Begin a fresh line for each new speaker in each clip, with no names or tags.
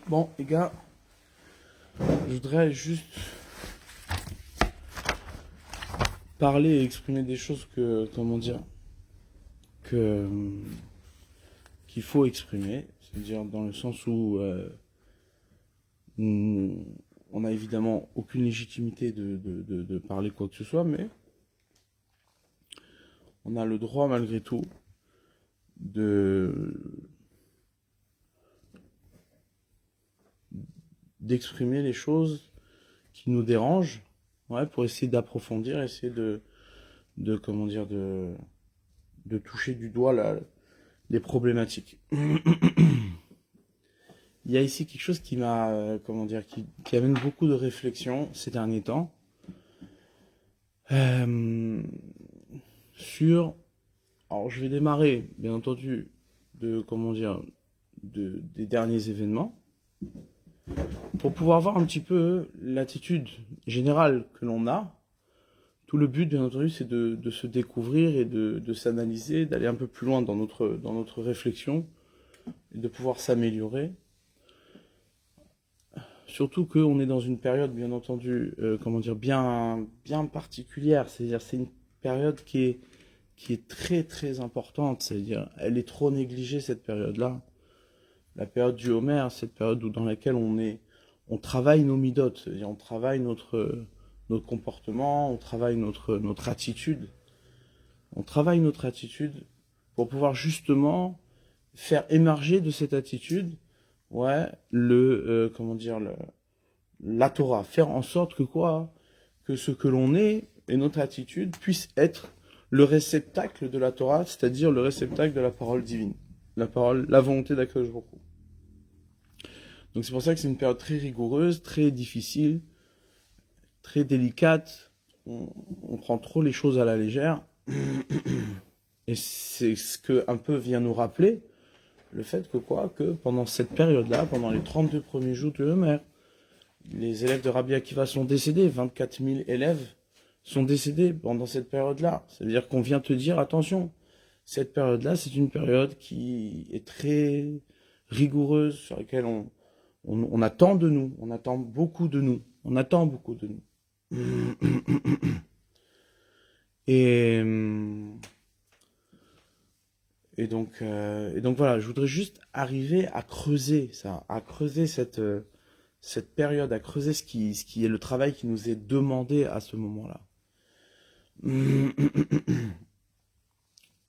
Bon, les gars, je voudrais juste parler et exprimer des choses que, comment dire, que qu'il faut exprimer, c'est-à-dire dans le sens où on n'a évidemment aucune légitimité de parler quoi que ce soit, mais on a le droit malgré tout de d'exprimer les choses qui nous dérangent, ouais, pour essayer d'approfondir, essayer de comment dire, de toucher du doigt les problématiques. Il y a ici quelque chose qui m'a, comment dire, qui amène beaucoup de réflexion ces derniers temps euh, sur. Alors, je vais démarrer, bien entendu, de comment dire, des derniers événements, pour pouvoir voir un petit peu l'attitude générale que l'on a. Tout le but, bien entendu, c'est de se découvrir et de s'analyser, d'aller un peu plus loin dans notre réflexion et de pouvoir s'améliorer. Surtout qu'on est dans une période, bien entendu, comment dire, bien particulière. C'est-à-dire, c'est une période qui est très très importante. C'est-à-dire, elle est trop négligée cette période-là. La période du Homer, cette période dans laquelle on travaille nos midotes, c'est-à-dire on travaille notre comportement, on travaille notre attitude. On travaille notre attitude pour pouvoir justement faire émerger de cette attitude, ouais, comment dire, la Torah, faire en sorte que quoi, que ce que l'on est et notre attitude puisse être le réceptacle de la Torah, c'est-à-dire le réceptacle de la parole divine, la volonté d'Akadosh Baruch Hu. Donc c'est pour ça que c'est une période très rigoureuse, très difficile, très délicate. On prend trop les choses à la légère. Et c'est ce que un peu vient nous rappeler le fait que pendant cette période-là, pendant les 32 premiers jours de Homer, les élèves de Rabbi Akiva sont décédés, 24 000 élèves sont décédés pendant cette période-là. C'est-à-dire qu'on vient te dire, attention, cette période-là, c'est une période qui est très rigoureuse, sur laquelle on attend de nous, on attend beaucoup de nous, on attend beaucoup de nous. Et, et donc voilà, je voudrais juste arriver à creuser ça, à creuser cette période, à creuser ce qui est le travail qui nous est demandé à ce moment-là.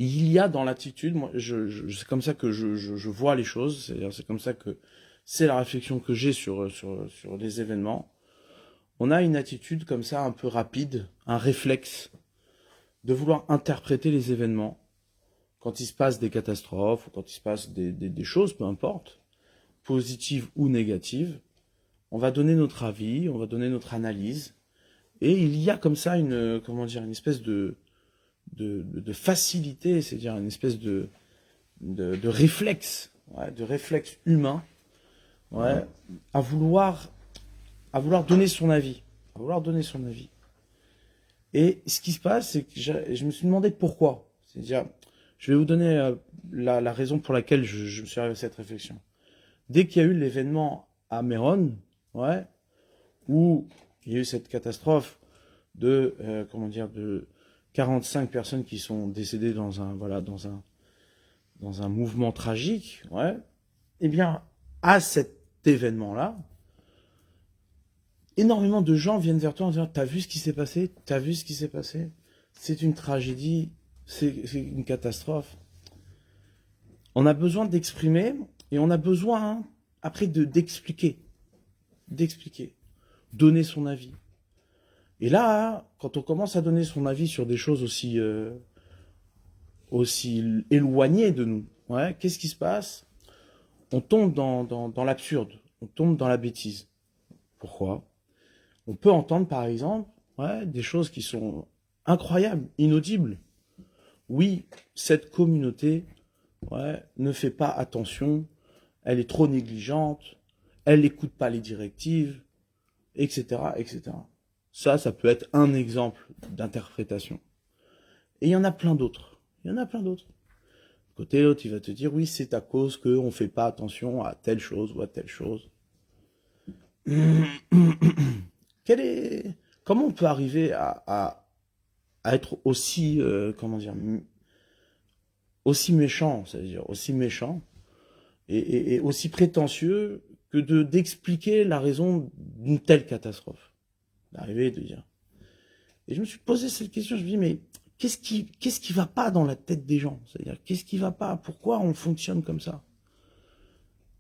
Il y a dans l'attitude, moi, c'est comme ça que je vois les choses, c'est-à-dire c'est comme ça que c'est la réflexion que j'ai sur les événements. On a une attitude comme ça un peu rapide, un réflexe de vouloir interpréter les événements quand il se passe des catastrophes ou quand il se passe des choses, peu importe, positives ou négatives. On va donner notre avis, on va donner notre analyse, et il y a comme ça comment dire, une espèce de facilité, c'est-à-dire une espèce de réflexe, ouais, de réflexe humain, ouais, à vouloir donner son avis, à vouloir donner son avis. Et ce qui se passe, c'est que je me suis demandé pourquoi. C'est-à-dire, je vais vous donner la raison pour laquelle je me suis arrivé à cette réflexion. Dès qu'il y a eu l'événement à Méron, ouais, où il y a eu cette catastrophe de 45 personnes qui sont décédées dans un mouvement tragique, ouais, eh bien, à cet événement-là, énormément de gens viennent vers toi en disant, t'as vu ce qui s'est passé? T'as vu ce qui s'est passé? C'est une tragédie, c'est une catastrophe. On a besoin d'exprimer et on a besoin, hein, après, d'expliquer, donner son avis. Et là, quand on commence à donner son avis sur des choses aussi éloignées de nous, ouais, qu'est-ce qui se passe? On tombe dans l'absurde, on tombe dans la bêtise. Pourquoi? On peut entendre, par exemple, ouais, des choses qui sont incroyables, inaudibles. Oui, cette communauté, ouais, ne fait pas attention, elle est trop négligente, elle n'écoute pas les directives, etc., etc. Ça peut être un exemple d'interprétation. Et il y en a plein d'autres. Il y en a plein d'autres. Côté l'autre, il va te dire, oui, c'est à cause qu'on ne fait pas attention à telle chose ou à telle chose. quel est, comment on peut arriver à être aussi, comment dire, aussi méchant, c'est-à-dire aussi méchant et aussi prétentieux que d'expliquer la raison d'une telle catastrophe. D'arriver de dire. Et je me suis posé cette question, je me dis, mais qu'est-ce qui va pas dans la tête des gens? C'est-à-dire, qu'est-ce qui va pas? Pourquoi on fonctionne comme ça?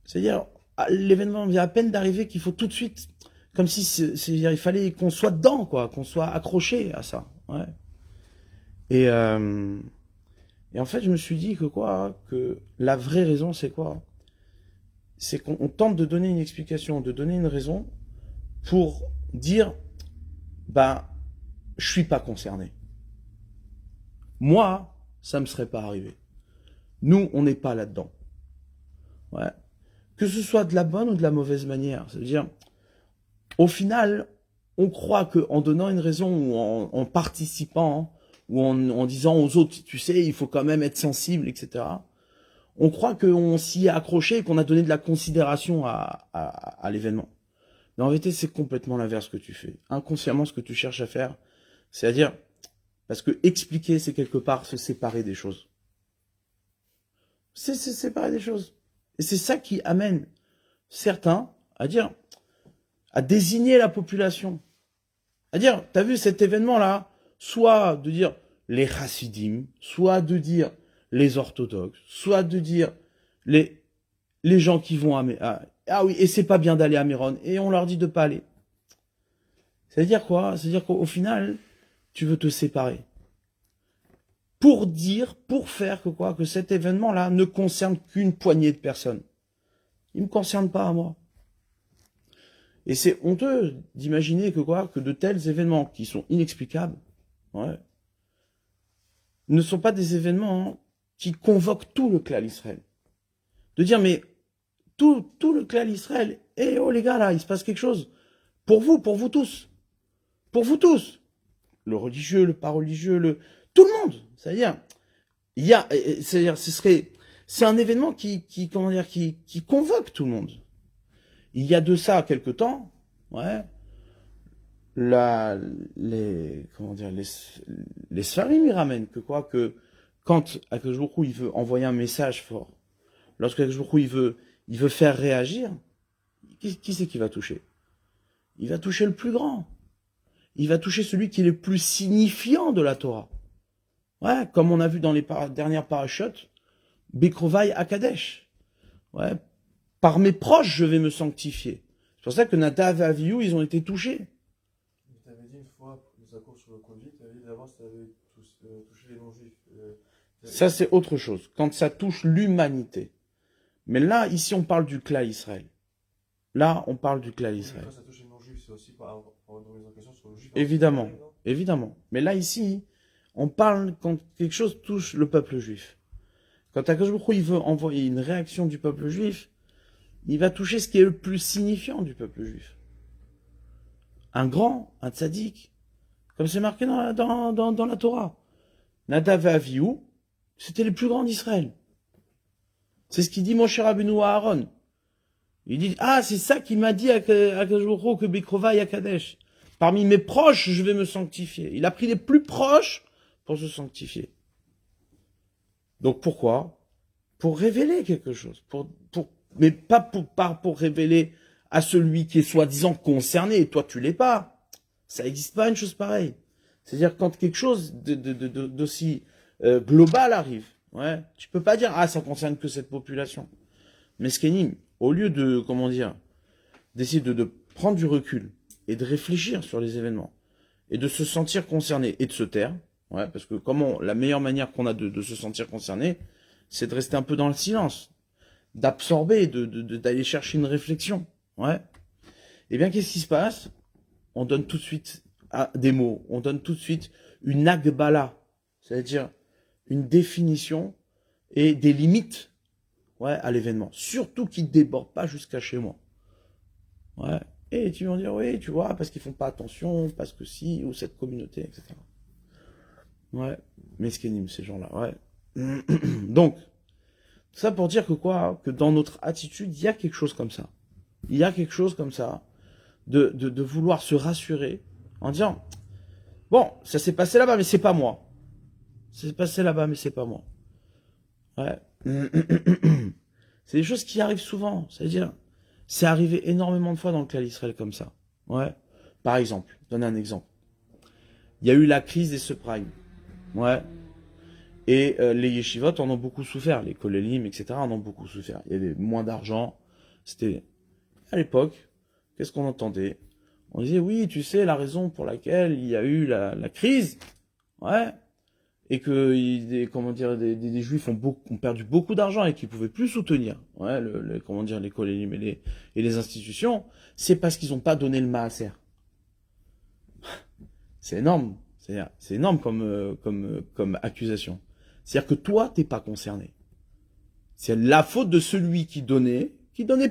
C'est-à-dire, l'événement vient à peine d'arriver qu'il faut tout de suite, comme si il fallait qu'on soit dedans, quoi, qu'on soit accroché à ça. Ouais. Et, euh, et en fait, je me suis dit que la vraie raison, c'est quoi? C'est qu'on tente de donner une explication, de donner une raison pour dire, ben, je suis pas concerné. Moi, ça me serait pas arrivé. Nous, on n'est pas là-dedans. Ouais. Que ce soit de la bonne ou de la mauvaise manière. C'est-à-dire, au final, on croit qu'en donnant une raison ou en participant ou en disant aux autres, tu sais, il faut quand même être sensible, etc. On croit qu'on s'y est accroché et qu'on a donné de la considération à l'événement. Mais en vérité, c'est complètement l'inverse que tu fais. Inconsciemment, ce que tu cherches à faire, c'est-à-dire, parce que expliquer, c'est quelque part se séparer des choses. C'est se séparer des choses. Et c'est ça qui amène certains à dire, à désigner la population. À dire, t'as vu cet événement-là, soit de dire les chassidim, soit de dire les orthodoxes, soit de dire les gens qui vont ah oui, et c'est pas bien d'aller à Méron, et on leur dit de pas aller. C'est-à-dire quoi? C'est-à-dire qu'au final, tu veux te séparer. Pour dire, pour faire que cet événement-là ne concerne qu'une poignée de personnes. Il me concerne pas à moi. Et c'est honteux d'imaginer que de tels événements qui sont inexplicables, ouais, ne sont pas des événements qui convoquent tout le clan Israël. De dire, mais tout le clan Israël, oh les gars là, il se passe quelque chose. Pour vous tous. Pour vous tous. Le religieux, le pas religieux, tout le monde. C'est-à-dire, c'est un événement qui convoque tout le monde. Il y a de ça quelque temps, ouais, les Sfarim, ils ramènent que quand Akadosh Baruch Hu, il veut envoyer un message fort, lorsque Akadosh Baruch Hu, il veut faire réagir, qui c'est qui va toucher? Il va toucher le plus grand. Il va toucher celui qui est le plus signifiant de la Torah. Ouais, comme on a vu dans les dernières parachutes, Bekrovai Akadesh. Ouais, par mes proches, je vais me sanctifier. C'est pour ça que Nadav et Avihu, ils ont été touchés.
Tu avais dit une fois, nous accords sur le Covid, tu avais dit d'avant, ça avait touché les non-juifs.
Ça, c'est autre chose. Quand ça touche l'humanité. Mais là, ici, on parle du clan Israël. Là, on parle du clan Israël.
Quand ça touche les non-juifs, c'est aussi par une question sur le juif.
Évidemment, évidemment. Mais là, ici, on parle quand quelque chose touche le peuple juif. Quand Akadosh Baruch Hu, il veut envoyer une réaction du peuple juif, il va toucher ce qui est le plus signifiant du peuple juif. Un grand, un tzaddik, comme c'est marqué dans la Torah. Nadav et Avihu, c'était les plus grands d'Israël. C'est ce qu'il dit Moshe Rabbeinu à Aaron. Il dit, ah, c'est ça qu'il m'a dit à Akadosh Baruch Hu, que Bekrova et Akadesh. Parmi mes proches, je vais me sanctifier. Il a pris les plus proches pour se sanctifier. Donc pourquoi? Pour révéler quelque chose. Mais pas pour révéler à celui qui est soi-disant concerné. Et toi, tu l'es pas. Ça n'existe pas une chose pareille. C'est-à-dire quand quelque chose d'aussi global arrive, ouais, tu peux pas dire, ah, ça concerne que cette population. Mais Skenim, au lieu d'essayer de prendre du recul et de réfléchir sur les événements et de se sentir concerné et de se taire, ouais, parce que la meilleure manière qu'on a de se sentir concerné, c'est de rester un peu dans le silence, d'absorber, d'aller chercher une réflexion, ouais. Eh bien, qu'est-ce qui se passe? On donne tout de suite des mots, on donne tout de suite une agbala, c'est-à-dire une définition et des limites, ouais, à l'événement. Surtout qu'il ne déborde pas jusqu'à chez moi. Ouais. Et tu vas me dire, oui, tu vois, parce qu'ils font pas attention, parce que si, ou cette communauté, etc. Ouais. Meskenim, ces gens-là, ouais. Donc, tout ça pour dire que dans notre attitude, il y a quelque chose comme ça. Il y a quelque chose comme ça de vouloir se rassurer en disant, bon, ça s'est passé là-bas, mais c'est pas moi. Ça s'est passé là-bas, mais c'est pas moi. Ouais. C'est des choses qui arrivent souvent. C'est-à-dire, c'est arrivé énormément de fois dans le clan d'Israël comme ça. Ouais. Par exemple, je donne un exemple. Il y a eu la crise des subprimes. Ouais. Et les yeshivot en ont beaucoup souffert. Les kolélim, etc. en ont beaucoup souffert. Il y avait moins d'argent. C'était, à l'époque, qu'est-ce qu'on entendait? On disait, oui, tu sais, la raison pour laquelle il y a eu la crise, ouais, et que, comment dire, des juifs ont perdu beaucoup d'argent et qu'ils pouvaient plus soutenir, ouais, comment dire, les kolélim et les institutions, c'est parce qu'ils n'ont pas donné le maaser. C'est énorme. C'est énorme comme accusation. C'est-à-dire que toi, t'es pas concerné. C'est la faute de celui qui donnait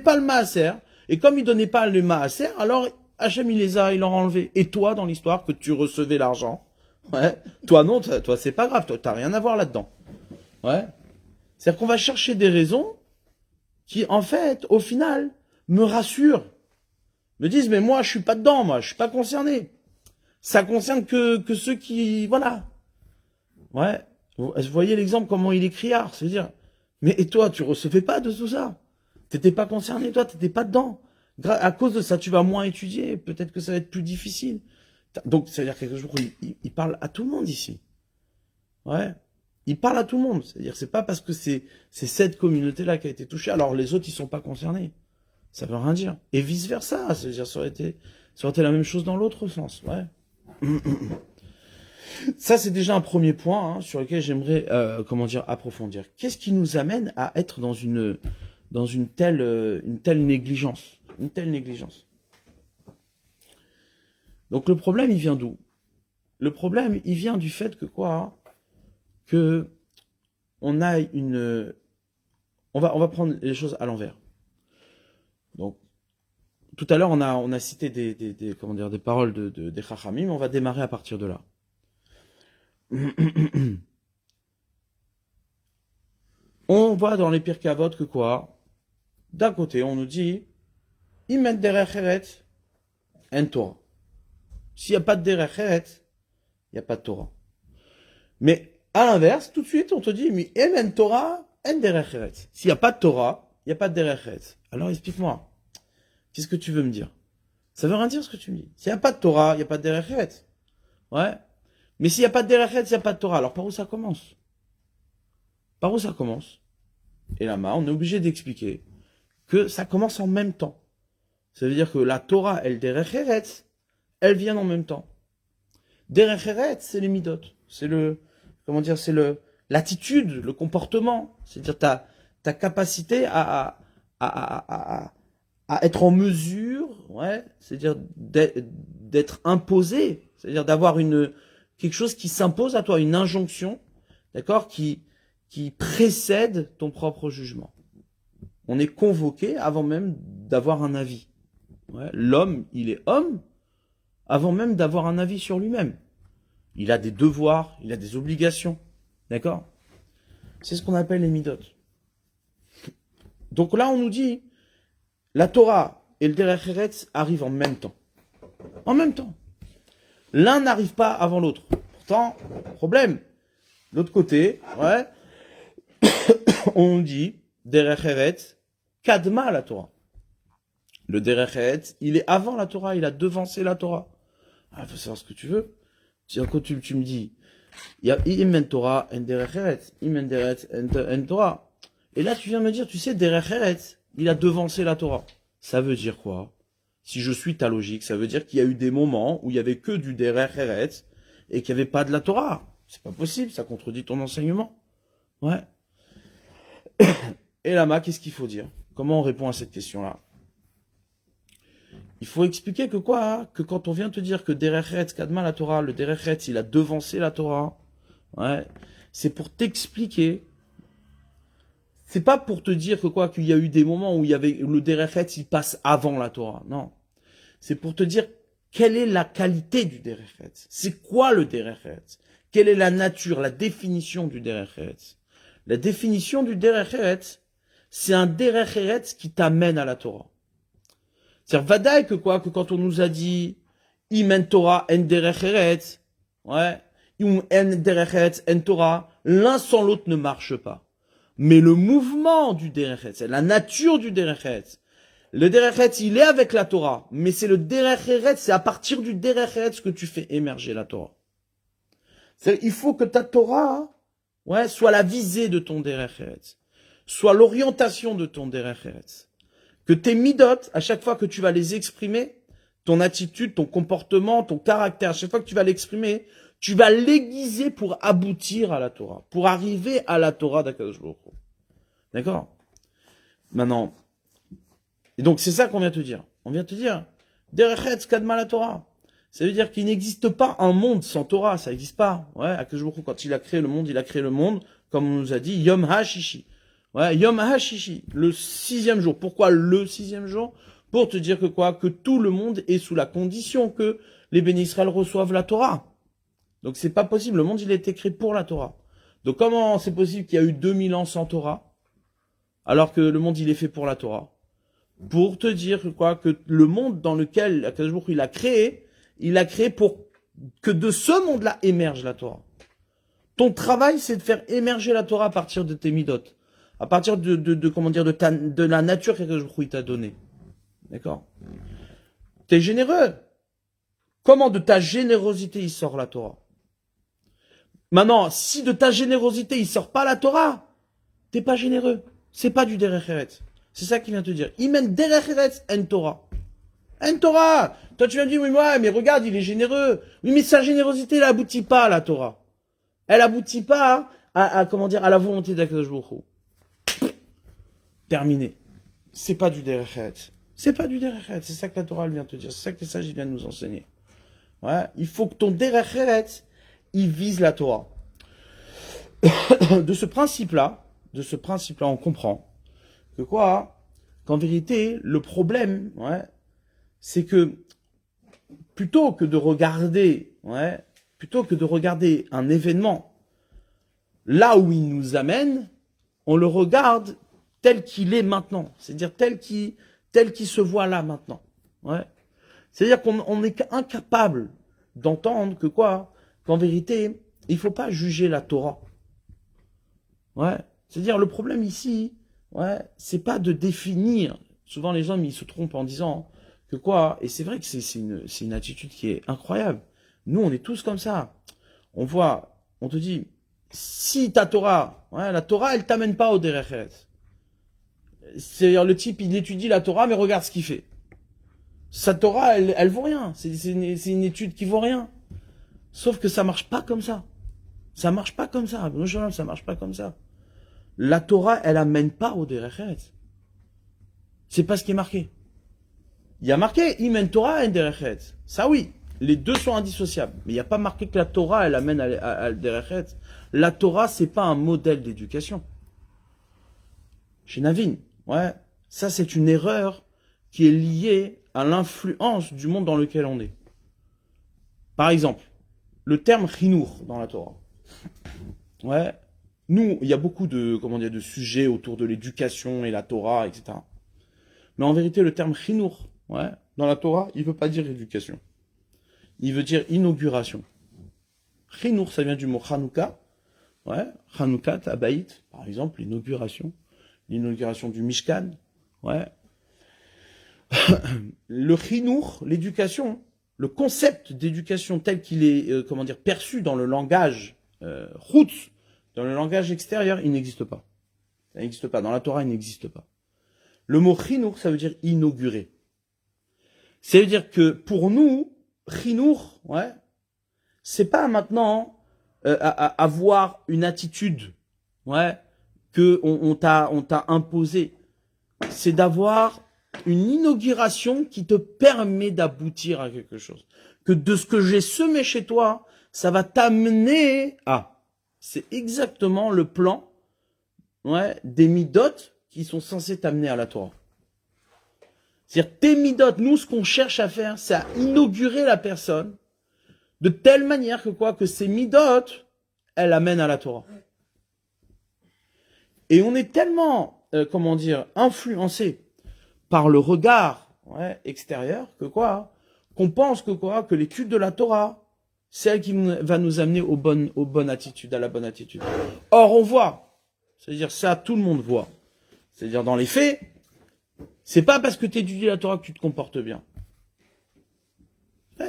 pas le maaser. Et comme il donnait pas le maaser, alors Hachem il leur a enlevé. Et toi, dans l'histoire, que tu recevais l'argent, ouais, toi non, toi c'est pas grave, toi t'as rien à voir là-dedans. Ouais. C'est-à-dire qu'on va chercher des raisons qui, en fait, au final, me rassurent. Me disent, mais moi, je suis pas dedans, moi, je suis pas concerné. Ça concerne que ceux qui, voilà. Ouais. Vous voyez l'exemple, comment il est criard. C'est-à-dire, mais et toi, tu recevais pas de tout ça. T'étais pas concerné, toi, t'étais pas dedans. À cause de ça, tu vas moins étudier. Peut-être que ça va être plus difficile. Donc, c'est-à-dire quelque chose, il parle à tout le monde ici. Ouais. Il parle à tout le monde. C'est-à-dire, c'est pas parce que c'est cette communauté-là qui a été touchée, alors les autres, ils sont pas concernés. Ça veut rien dire. Et vice versa. C'est-à-dire, ça aurait été la même chose dans l'autre sens. Ouais. Ça, c'est déjà un premier point hein, sur lequel j'aimerais, comment dire, approfondir. Qu'est-ce qui nous amène à être dans une telle négligence, Donc le problème, il vient d'où? Le problème, il vient du fait que quoi? Que on a on va prendre les choses à l'envers. Donc tout à l'heure, on a cité comment dire, des paroles des Chachamim. On va démarrer à partir de là. On voit dans les Pirkei Avot que quoi? D'un côté, on nous dit Imen derech eretz en Torah. S'il n'y a pas de derech eretz, il n'y a pas de Torah. Mais à l'inverse, tout de suite, on te dit Mi en Torah en derech eretz. S'il n'y a pas de Torah, il n'y a pas de derech eretz. Alors explique-moi. Qu'est-ce que tu veux me dire? Ça veut rien dire ce que tu me dis. S'il n'y a pas de Torah, il n'y a pas de derech eretz. Ouais. Mais s'il n'y a pas de derech eretz, il n'y a pas de Torah. Alors par où ça commence? Par où ça commence? Et là-bas, on est obligé d'expliquer que ça commence en même temps. Ça veut dire que la Torah et le derech eretz, elles viennent en même temps. Derech eretz, c'est les midot. C'est comment dire, c'est l'attitude, le comportement. C'est-à-dire ta capacité à être en mesure, ouais, c'est-à-dire d'être imposé. C'est-à-dire d'avoir quelque chose qui s'impose à toi, une injonction, d'accord, qui précède ton propre jugement. On est convoqué avant même d'avoir un avis. Ouais, l'homme, il est homme avant même d'avoir un avis sur lui-même. Il a des devoirs, il a des obligations. D'accord? C'est ce qu'on appelle les midot. Donc là, on nous dit, la Torah et le derech eretz arrivent en même temps. En même temps. L'un n'arrive pas avant l'autre. Pourtant, problème. De l'autre côté, ouais, on nous dit, derech eretz, kadma la Torah. Le derech eretz, il est avant la Torah, il a devancé la Torah. Ah, faut savoir ce que tu veux. Quand tu me dis, il y a imen Torah en derech eretz, imen derech en Torah. Et là, tu viens me dire, tu sais, derech eretz, il a devancé la Torah. Ça veut dire quoi? Si je suis ta logique, ça veut dire qu'il y a eu des moments où il y avait que du derech eretz et qu'il n'y avait pas de la Torah. C'est pas possible, ça contredit ton enseignement. Ouais. Et là-bas, qu'est-ce qu'il faut dire? Comment on répond à cette question-là? Il faut expliquer que quoi? Hein, que quand on vient te dire que derech eretz kadma la Torah, le derech eretz, il a devancé la Torah, ouais, c'est pour t'expliquer. C'est pas pour te dire que quoi, qu'il y a eu des moments où le derech eretz, il passe avant la Torah. Non. C'est pour te dire quelle est la qualité du derech eretz. C'est quoi le derech eretz? Quelle est la nature, la définition du derech eretz? La définition du derech eretz, c'est un derech eretz qui t'amène à la Torah. C'est-à-dire, vadaï que quoi, que quand on nous a dit, Im en Torah en derech eretz, ouais, Im en derech eretz en Torah, l'un sans l'autre ne marche pas. Mais le mouvement du derech eretz, la nature du derech eretz, le derech eretz, il est avec la Torah, mais c'est le derech eretz, c'est à partir du derech eretz que tu fais émerger la Torah. C'est-à-dire, il faut que ta Torah, ouais, soit la visée de ton derech eretz, soit l'orientation de ton derech eretz. Que tes midot, à chaque fois que tu vas les exprimer, ton attitude, ton comportement, ton caractère, à chaque fois que tu vas l'exprimer, tu vas l'aiguiser pour aboutir à la Torah, pour arriver à la Torah d'Akadosh Baruch Hu. D'accord? Maintenant, et donc c'est ça qu'on vient te dire. On vient te dire, derech eretz kadma la Torah. Ça veut dire qu'il n'existe pas un monde sans Torah, ça n'existe pas. Ouais, Akadosh Baruch Hu, quand il a créé le monde, il a créé le monde, comme on nous a dit, Yom HaShishi. Ouais, Yom HaShishi, le 6e jour. Pourquoi le 6e jour? Pour te dire que quoi? Que tout le monde est sous la condition que les bénis Israël reçoivent la Torah. Donc c'est pas possible, le monde il a été créé pour la Torah. Donc comment c'est possible qu'il y a eu 2000 ans sans Torah, alors que le monde il est fait pour la Torah? Pour te dire que quoi? Que le monde dans lequel Akadosh Baruch Hu, il a créé pour que de ce monde-là émerge la Torah. Ton travail c'est de faire émerger la Torah à partir de tes midot. À partir comment dire, de la nature qu'Akadosh Baruch Hu t'a donnée. D'accord? T'es généreux. Comment de ta générosité il sort la Torah? Maintenant, si de ta générosité il sort pas la Torah, t'es pas généreux. C'est pas du derech eretz. C'est ça qu'il vient te dire. Imen derech eretz en Torah. En Torah. Toi tu viens de dire, oui, mais regarde, il est généreux. Oui, mais sa générosité, elle aboutit pas à la Torah. Elle aboutit pas comment dire, à la volonté d'Akadosh Baruch Hu. Terminé. C'est pas du derech eretz. C'est pas du derech eretz. C'est ça que la Torah elle vient te dire. C'est ça que les sages viennent nous enseigner. Ouais. Il faut que ton derech eretz, il vise la Torah. De ce principe-là, on comprend que quoi? Qu'en vérité, le problème, ouais, c'est que plutôt que de regarder un événement là où il nous amène, on le regarde tel qu'il est maintenant, c'est-à-dire tel qu'il se voit là maintenant. Ouais. C'est-à-dire qu'on est incapable d'entendre que quoi? Qu'en vérité, il faut pas juger la Torah. Ouais. C'est-à-dire le problème ici, ouais, c'est pas de définir. Souvent les gens ils se trompent en disant que quoi? Et c'est vrai que c'est une attitude qui est incroyable. Nous on est tous comme ça. On te dit, si ta Torah, ouais, la Torah elle t'amène pas au derech eretz. C'est-à-dire le type il étudie la Torah mais regarde ce qu'il fait. Sa Torah elle vaut rien. C'est une étude qui vaut rien. Sauf que ça marche pas comme ça. Ça marche pas comme ça. Ça marche pas comme ça. La Torah, elle amène pas au derech eretz. C'est pas ce qui est marqué. Il y a marqué Imen Torah en derech eretz. Ça oui, les deux sont indissociables. Mais il n'y a pas marqué que la Torah, elle amène à derech eretz. La Torah, c'est pas un modèle d'éducation. Chez Navin, ouais, ça c'est une erreur qui est liée à l'influence du monde dans lequel on est. Par exemple, le terme chinour dans la Torah. Ouais. Nous, il y a beaucoup de sujets autour de l'éducation et la Torah, etc. Mais en vérité, le terme chinour, ouais, dans la Torah, il veut pas dire éducation. Il veut dire inauguration. Chinour, ça vient du mot Hanouka. Ouais, Hanouka, Tabaït, par exemple, l'inauguration du Mishkan. Ouais. Le chinour, l'éducation, le concept d'éducation tel qu'il est, perçu dans le langage route, dans le langage extérieur, il n'existe pas. Ça n'existe pas. Dans la Torah, il n'existe pas. Le mot chinour, ça veut dire inaugurer. Ça veut dire que pour nous, chinour, ouais, c'est pas maintenant avoir une attitude, ouais, que on t'a imposée. C'est d'avoir une inauguration qui te permet d'aboutir à quelque chose. Que de ce que j'ai semé chez toi, ça va t'amener à. C'est exactement le plan, ouais, des midot qui sont censés t'amener à la Torah. C'est-à-dire, tes midot, nous, ce qu'on cherche à faire, c'est à inaugurer la personne de telle manière que quoi, que ces midot, elles amènent à la Torah. Et on est tellement, influencé par le regard, ouais, extérieure, que quoi? Qu'on pense que quoi? Que l'étude de la Torah, c'est elle qui va nous amener aux bonnes attitudes, à la bonne attitude. Or, on voit, c'est-à-dire ça, tout le monde voit. C'est-à-dire dans les faits, c'est pas parce que tu étudies la Torah que tu te comportes bien.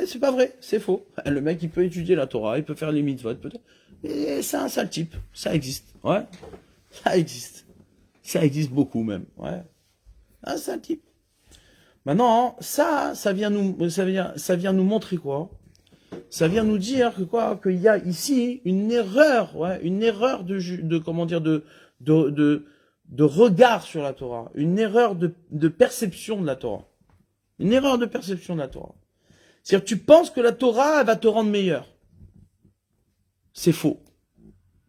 C'est pas vrai, c'est faux. Le mec, il peut étudier la Torah, il peut faire les mitzvot, peut-être. Mais c'est un sale type. Ça existe. Ouais. Ça existe. Ça existe beaucoup même. Ouais. Un sale type. Maintenant, ça vient nous montrer quoi? Ça vient nous dire que quoi? Qu'il y a ici une erreur, ouais, une erreur comment dire, de regard sur la Torah. Une erreur de perception de la Torah. Une erreur de perception de la Torah. C'est-à-dire, tu penses que la Torah, elle va te rendre meilleur. C'est faux.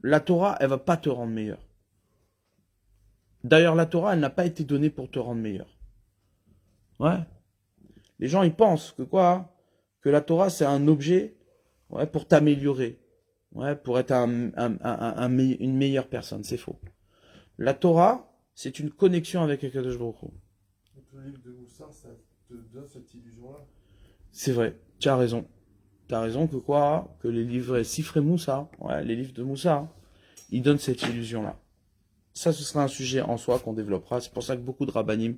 La Torah, elle va pas te rendre meilleur. D'ailleurs, la Torah, elle n'a pas été donnée pour te rendre meilleur. Ouais. Les gens, ils pensent que quoi? Que la Torah, c'est un objet, ouais, pour t'améliorer. Ouais, pour être une meilleure personne. C'est faux. La Torah, c'est une connexion avec Akadosh Baruch Hu.
Donc le livre de Moussard, ça te donne cette illusion-là.
C'est vrai, tu as raison. Tu as raison que quoi? Que les livres Sifré Moussa, ouais, les livres de Moussa, ils donnent cette illusion-là. Ça, ce sera un sujet en soi qu'on développera. C'est pour ça que beaucoup de rabbanim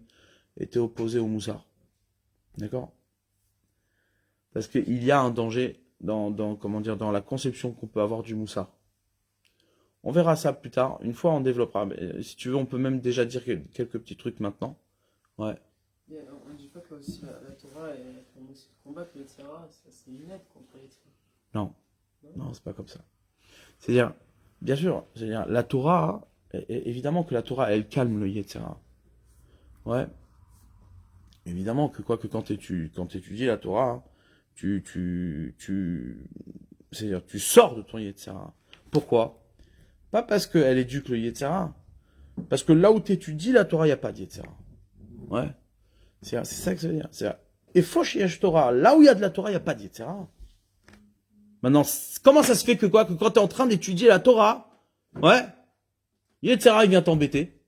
étaient opposés au Moussa. D'accord? Parce qu'il y a un danger comment dire, dans la conception qu'on peut avoir du Moussa. On verra ça plus tard. Une fois, on développera. Mais, si tu veux, on peut même déjà dire quelques petits trucs maintenant. Ouais.
Et on ne dit pas que aussi la Torah est comme aussi de combattre le Yetzirah, c'est une aide contre le Yetzirah.
Non. Non, c'est pas comme ça. C'est-à-dire, bien sûr, c'est-à-dire, la Torah, évidemment que la Torah, elle calme le Yetzirah. Ouais. Évidemment que quoi que quand tu étudies la Torah, c'est-à-dire, tu sors de ton Yetzirah. Pourquoi? Pas parce qu'elle éduque le Yetzirah. Parce que là où tu étudies la Torah, il n'y a pas de Yetzirah. Ouais. C'est ça que ça veut dire. Et Fosh Yesh Torah, là où il y a de la Torah, il n'y a pas de Yetzirah. Maintenant, comment ça se fait que quoi? Que quand tu es en train d'étudier la Torah, ouais, Yetzirah, il vient t'embêter.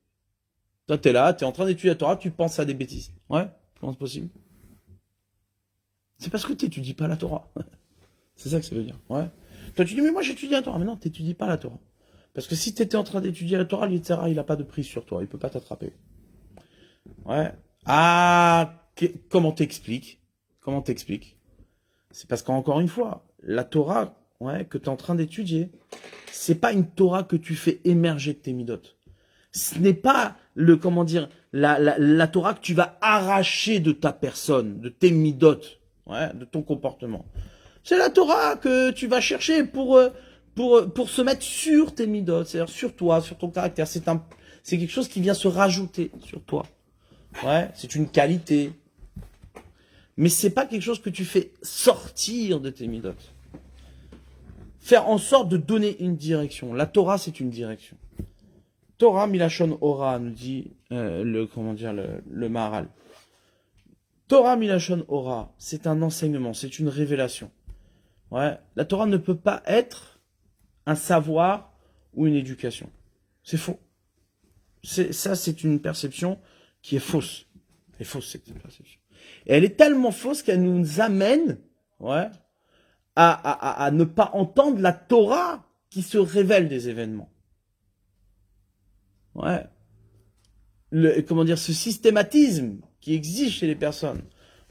Toi, tu es là, tu es en train d'étudier la Torah, tu penses à des bêtises. Ouais, comment c'est possible? C'est parce que tu n'étudies pas la Torah. C'est ça que ça veut dire. Ouais. Toi, tu dis, mais moi, j'étudie la Torah. Mais non, tu n'étudies pas la Torah. Parce que si tu étais en train d'étudier la Torah, Yetzirah, il n'a pas de prise sur toi. Il ne peut pas t'attraper. Ouais. Ah, comment t'expliques? Comment t'expliques? C'est parce qu'encore une fois, la Torah, ouais, que tu es en train d'étudier, c'est pas une Torah que tu fais émerger de tes midotes. Ce n'est pas comment dire, la Torah que tu vas arracher de ta personne, de tes midotes, ouais, de ton comportement. C'est la Torah que tu vas chercher pour se mettre sur tes midotes, c'est-à-dire sur toi, sur ton caractère. C'est quelque chose qui vient se rajouter sur toi. Ouais, c'est une qualité. Mais c'est pas quelque chose que tu fais sortir de tes midotes. Faire en sorte de donner une direction. La Torah, c'est une direction. Torah Milachon Ora, nous dit le Maharal. Torah Milachon Ora, c'est un enseignement, c'est une révélation. Ouais, la Torah ne peut pas être un savoir ou une éducation. C'est faux. C'est une perception qui est fausse. Elle est fausse, cette perception. Et elle est tellement fausse qu'elle nous amène, ouais, à ne pas entendre la Torah qui se révèle des événements. Ouais. Comment dire, ce systématisme qui existe chez les personnes,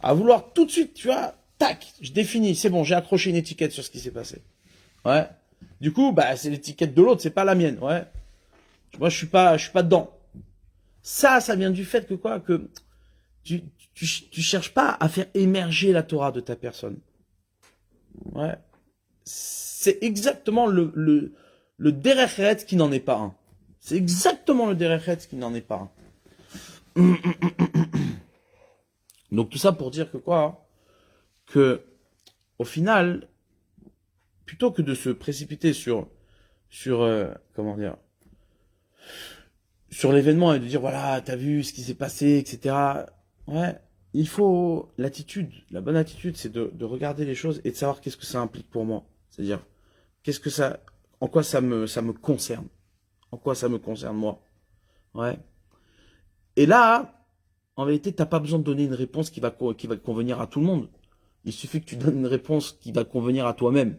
à vouloir tout de suite, tu vois, tac, je définis, c'est bon, j'ai accroché une étiquette sur ce qui s'est passé. Ouais. Du coup, bah, c'est l'étiquette de l'autre, c'est pas la mienne, ouais. Moi, je suis pas dedans. Ça vient du fait que quoi, que tu cherches pas à faire émerger la Torah de ta personne. Ouais. C'est exactement le Derech Eretz qui n'en est pas un. C'est exactement le Derech Eretz qui n'en est pas un. Donc tout ça pour dire que quoi? Que au final, plutôt que de se précipiter sur comment dire, sur l'événement et de dire voilà, t'as vu ce qui s'est passé, etc. Ouais, il faut l'attitude, la bonne attitude, c'est de regarder les choses et de savoir qu'est-ce que ça implique pour moi. C'est-à-dire en quoi ça me concerne, en quoi ça me concerne moi. Ouais. Et là, en vérité, t'as pas besoin de donner une réponse qui va convenir à tout le monde. Il suffit que tu donnes une réponse qui va convenir à toi-même.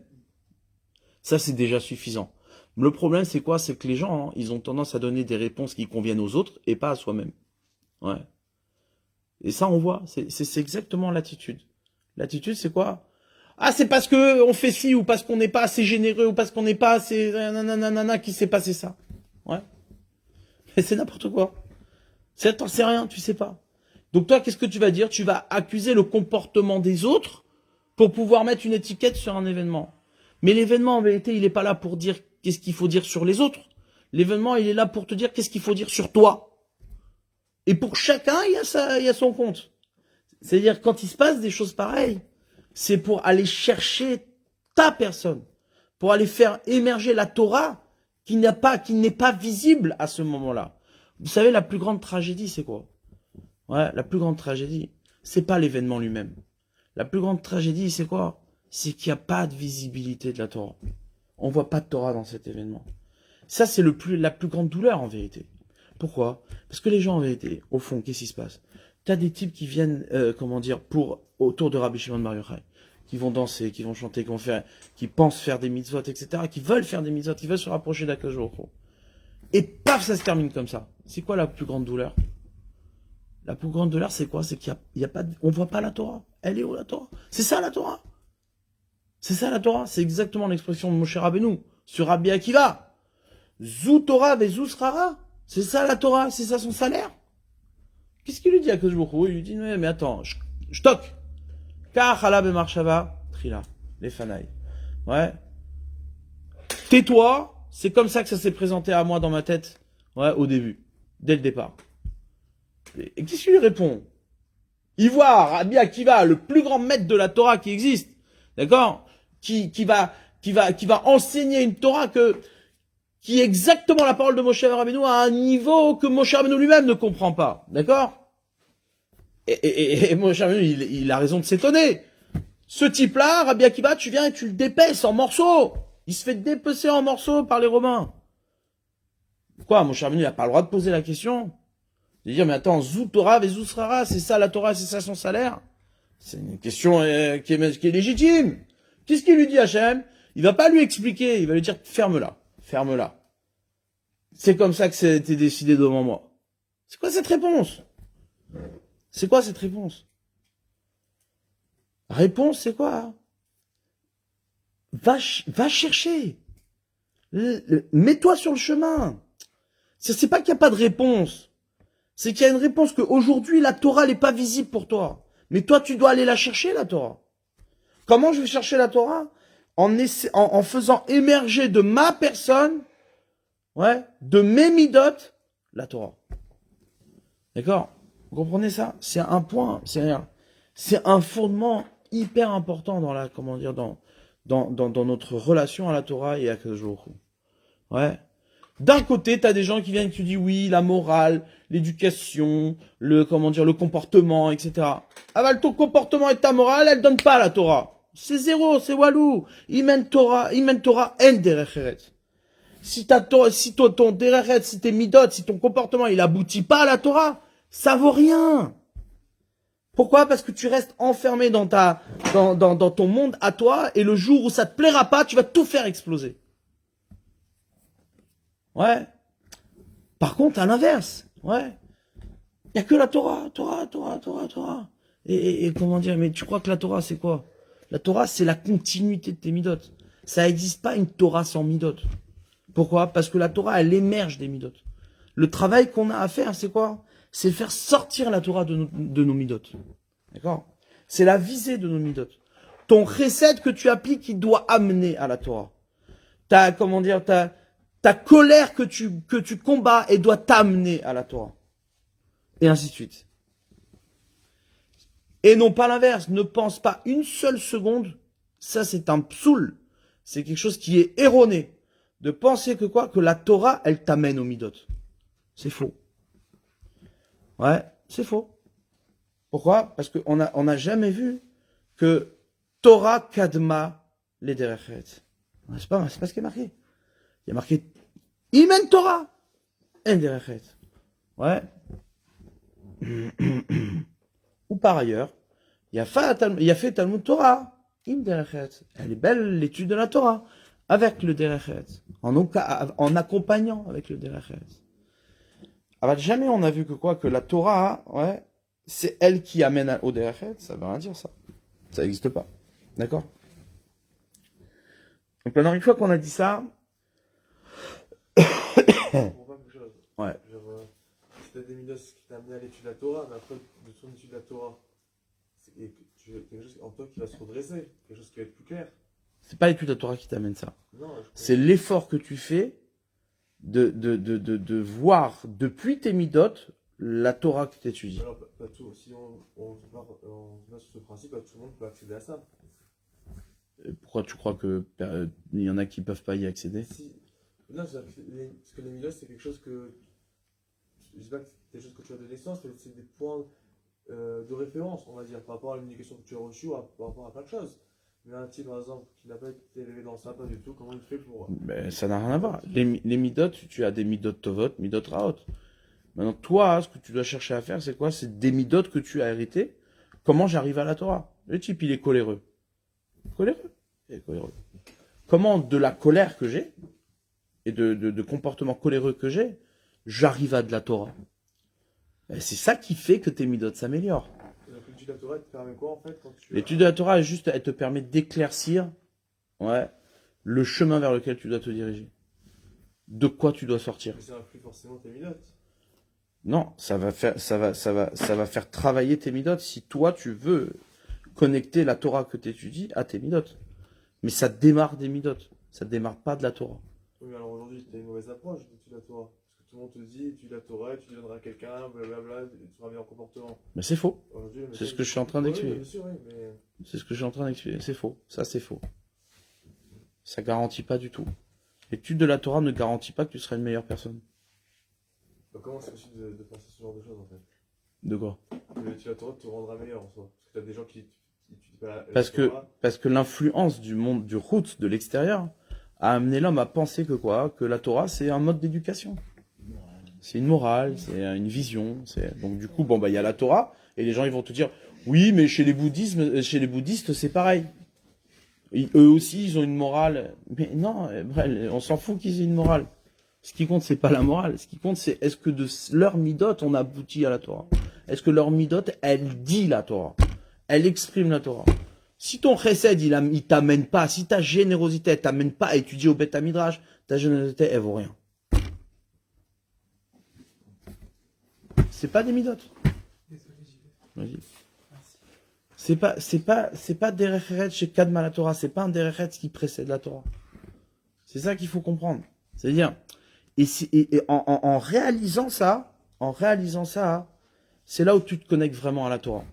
Ça, c'est déjà suffisant. Le problème, c'est quoi? C'est que les gens, hein, ils ont tendance à donner des réponses qui conviennent aux autres et pas à soi-même. Ouais. Et ça, on voit. C'est exactement l'attitude. L'attitude, c'est quoi? Ah, c'est parce que on fait ci, ou parce qu'on n'est pas assez généreux, ou parce qu'on n'est pas assez nanana qui s'est passé ça. Ouais. Mais c'est n'importe quoi. T'en sais rien, tu sais pas. Donc toi, qu'est-ce que tu vas dire? Tu vas accuser le comportement des autres pour pouvoir mettre une étiquette sur un événement. Mais l'événement, en vérité, il n'est pas là pour dire qu'est-ce qu'il faut dire sur les autres. L'événement, il est là pour te dire qu'est-ce qu'il faut dire sur toi. Et pour chacun, il y a son compte. C'est-à-dire, quand il se passe des choses pareilles, c'est pour aller chercher ta personne, pour aller faire émerger la Torah qui n'est pas visible à ce moment-là. Vous savez, la plus grande tragédie, c'est quoi? Ouais, la plus grande tragédie, c'est pas l'événement lui-même. La plus grande tragédie, c'est quoi? C'est qu'il n'y a pas de visibilité de la Torah. On voit pas de Torah dans cet événement. Ça, c'est la plus grande douleur, en vérité. Pourquoi? Parce que les gens, en vérité, au fond, qu'est-ce qui se passe? T'as des types qui viennent, autour de Rabbi Shimon Bar Yochai, qui vont danser, qui vont chanter, qui pensent faire des mitzvot, etc., qui veulent faire des mitzvot, qui veulent se rapprocher d'Akadosh Baruch Hu. Et paf, ça se termine comme ça. C'est quoi la plus grande douleur? La plus grande douleur, c'est quoi? C'est qu'il y a pas, on voit pas la Torah. Elle est où la Torah? C'est ça la Torah. C'est ça la Torah. C'est exactement l'expression de Moshe Rabbeinu sur Rabbi Akiva. Zou Torah ve zou srara. C'est ça la Torah. C'est ça son salaire. Qu'est-ce qu'il lui dit à Akadosh Baruch Hu? Il lui dit mais attends, je toque. Kachala be marshava trila les fanaï. Ouais. Tais-toi. C'est comme ça que ça s'est présenté à moi dans ma tête. Ouais, au début, dès le départ. Et qu'est-ce qu'il lui répond? Il voit Rabbi Akiva, le plus grand maître de la Torah qui existe, d'accord, qui va enseigner une Torah qui est exactement la parole de Moshe Rabbeinu à un niveau que Moshe Rabbeinu lui-même ne comprend pas, d'accord? Et Moshe Rabbeinu, il a raison de s'étonner. Ce type-là, Rabbi Akiva, tu viens et tu le dépeces en morceaux. Il se fait dépecer en morceaux par les Romains. Quoi, Moshe Rabbeinu n'a pas le droit de poser la question? De dire, mais attends, Zou Torah ve Zou Srara, c'est ça la Torah, c'est ça son salaire? C'est une question qui est légitime. Qu'est-ce qu'il lui dit, Hachem? Il va pas lui expliquer, il va lui dire, ferme-la, ferme-la. C'est comme ça que c'était décidé devant moi. C'est quoi cette réponse? C'est quoi cette réponse? Réponse, c'est quoi? Va chercher. Mets-toi sur le chemin. C'est pas qu'il n'y a pas de réponse. C'est qu'il y a une réponse qu'aujourd'hui, la Torah n'est pas visible pour toi. Mais toi, tu dois aller la chercher, la Torah. Comment je vais chercher la Torah? En faisant émerger de ma personne, ouais, de mes midot, la Torah. D'accord? Vous comprenez ça? C'est un point, c'est un fondement hyper important dans la, comment dire, dans notre relation à la Torah et à Akadosh Baruch Hu. Ouais. D'un côté, t'as des gens qui viennent et qui te disent oui, la morale, l'éducation, le comportement, etc. Ah bah, ton comportement et ta morale, elle donne pas la Torah. C'est zéro, c'est walou. Imen Torah, en derecheret. Si ton derecheret, si tes midot, si ton comportement, il aboutit pas à la Torah, ça vaut rien. Pourquoi? Parce que tu restes enfermé dans ton monde à toi, et le jour où ça te plaira pas, tu vas tout faire exploser. Ouais. Par contre, à l'inverse, ouais. Il n'y a que la Torah. Et comment dire, mais tu crois que la Torah, c'est quoi? La Torah, c'est la continuité de tes midot. Ça n'existe pas une Torah sans midot. Pourquoi? Parce que la Torah, elle émerge des midot. Le travail qu'on a à faire, c'est quoi? C'est faire sortir la Torah de nos midot. D'accord? C'est la visée de nos midot. Ton chesed que tu appliques, il doit amener à la Torah. Ta colère que tu combats, elle doit t'amener à la Torah. Et ainsi de suite. Et non pas l'inverse. Ne pense pas une seule seconde. Ça, c'est un psoul. C'est quelque chose qui est erroné. De penser que la Torah, elle t'amène au midot. C'est faux. Ouais, c'est faux. Pourquoi? Parce qu'on n'a jamais vu que Torah kadma les derecheret. C'est pas ce qui est marqué. Il y a marqué Imen Torah en derecheret. Ouais. Ou par ailleurs, il y a fait Talmud Torah, im derechet. Elle est belle l'étude de la Torah, avec le derechet, en accompagnant avec le derechet. Alors jamais on a vu que la Torah, ouais, c'est elle qui amène au derechet, ça veut rien dire ça. Ça n'existe pas. D'accord? Donc maintenant, une fois qu'on a dit ça,
Je comprends pas quelque chose.
ouais.
Genre, si t'as des midos qui t'a amené à l'étude de la Torah, mais après, de ton étude de la Torah, et que tu as quelque chose en toi qui va se redresser, quelque chose qui va être plus clair.
C'est pas l'étude de la Torah qui t'amène ça.
Non,
C'est l'effort que tu fais de voir depuis tes midotes la Torah que tu étudies.
alors, pas tout. Si on va sur ce principe, pas tout le monde peut accéder à ça.
Pourquoi tu crois que il y en a qui peuvent pas y accéder?
Si, non, parce que les midos, c'est quelque chose que. Je dis pas que c'est des choses que tu as de naissance, mais c'est des points de référence, on va dire, par rapport à l'éducation que tu as reçue, par rapport à plein de choses. Mais un type, par exemple, qui n'a pas été élevé dans ça, pas du tout, comment il fait pour.
Mais ça n'a rien à voir. Les midotes, tu as des midotes tovot, midotes raot. Maintenant, toi, ce que tu dois chercher à faire, c'est quoi? C'est des midotes que tu as héritées. Comment j'arrive à la Torah? Le type, il est coléreux. Coléreux. Il est coléreux. Comment, de la colère que j'ai, et de comportement coléreux que j'ai, j'arrive à de la Torah? Ben, c'est ça qui fait que tes midotes s'améliorent.
Donc, l'étude de la Torah, elle te permet quoi en fait quand tu.
L'étude de la Torah, elle te permet d'éclaircir, ouais, le chemin vers lequel tu dois te diriger. De quoi tu dois sortir.
Mais ça influe forcément tes midotes.
Non, ça va faire travailler tes midotes si toi tu veux connecter la Torah que tu étudies à tes midotes. Mais ça démarre des midotes. Ça démarre pas de la Torah.
Oui, mais alors aujourd'hui, tu as une mauvaise approche d'étude de la Torah. Parce que tout le monde te dit, étude la Torah, tu donneras à quelqu'un, blablabla, et tu seras bien en comportement.
Mais c'est faux.
Aujourd'hui, le
C'est
message-
ce que je suis en train
Oui,
d'expliquer.
bien sûr, oui, mais.
C'est ce que je suis en train d'expliquer. C'est faux. Ça, c'est faux. Ça garantit pas du tout. L'étude de la Torah ne garantit pas que tu seras une meilleure personne.
Donc, comment c'est possible de penser ce genre de choses en fait?
De quoi?
Que l'étude de la Torah te rendra meilleur en soi. Parce que tu as des gens qui étudient pas la
Parce
Torah.
que l'influence du monde, du route, de l'extérieur, a amené l'homme à penser que la Torah, c'est un mode d'éducation. C'est une morale, c'est une vision. Donc du coup, bon, bah, il y a la Torah, et les gens, ils vont te dire, oui, mais chez les bouddhistes, c'est pareil. Eux aussi, ils ont une morale. Mais non, on s'en fout qu'ils aient une morale. Ce qui compte, c'est pas la morale. Ce qui compte, c'est est-ce que de leur midote, on aboutit à la Torah? Est-ce que leur midote, elle dit la Torah? Elle exprime la Torah? Si ton chesed, il t'amène pas, si ta générosité, elle t'amène pas à étudier au Beth Midrash, ta générosité, elle vaut rien. C'est pas des midotes. Vas-y. C'est pas des référets chez Kadma la Torah, c'est pas un des référets qui précède la Torah. C'est ça qu'il faut comprendre. C'est-à-dire, et en réalisant ça, c'est là où tu te connectes vraiment à la Torah.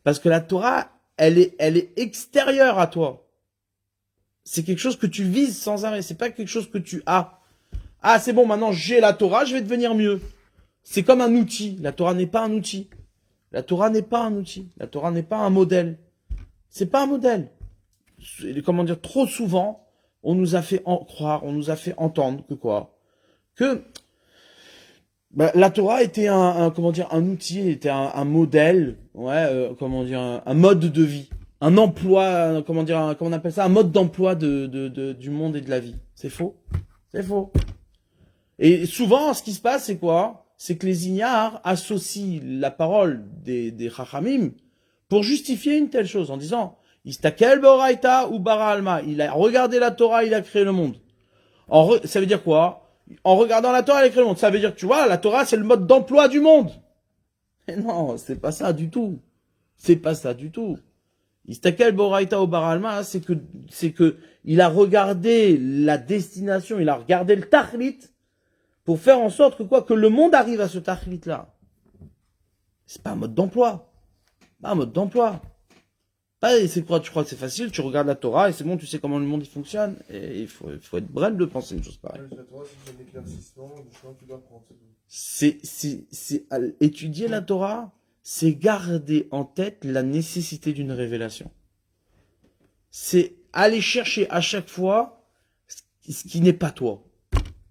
Parce que la Torah, elle est extérieure à toi. C'est quelque chose que tu vises sans arrêt. C'est pas quelque chose que tu as. Ah, c'est bon, maintenant j'ai la Torah, je vais devenir mieux. C'est comme un outil. La Torah n'est pas un outil. La Torah n'est pas un outil. La Torah n'est pas un modèle. C'est pas un modèle. Comment dire, trop souvent, on nous a fait croire, on nous a fait entendre que quoi? Que la Torah était un outil, était un modèle, ouais, un mode de vie, un emploi, comment on appelle ça, un mode d'emploi du monde et de la vie. C'est faux. C'est faux. Et souvent, ce qui se passe, c'est quoi? C'est que les ignares associent la parole des Chachamim pour justifier une telle chose en disant Istakel Boraita ou Bara Alma. Il a regardé la Torah, il a créé le monde. Ça veut dire quoi? En regardant la Torah, il a créé le monde. Ça veut dire que tu vois, la Torah, c'est le mode d'emploi du monde. Mais non, c'est pas ça du tout. C'est pas ça du tout. Istakel Boraita ou Bara Alma, c'est que il a regardé la destination, il a regardé le tachlit pour faire en sorte que le monde arrive à ce tachlit là. C'est pas un mode d'emploi. Pas un mode d'emploi. C'est quoi, tu crois que c'est facile, tu regardes la Torah et c'est bon, tu sais comment le monde il fonctionne. Et il faut être brel de penser une chose pareille.
La Torah, c'est un éclaircissement du chemin que tu dois prendre.
Étudier la Torah, c'est garder en tête la nécessité d'une révélation. C'est aller chercher à chaque fois ce qui n'est pas toi.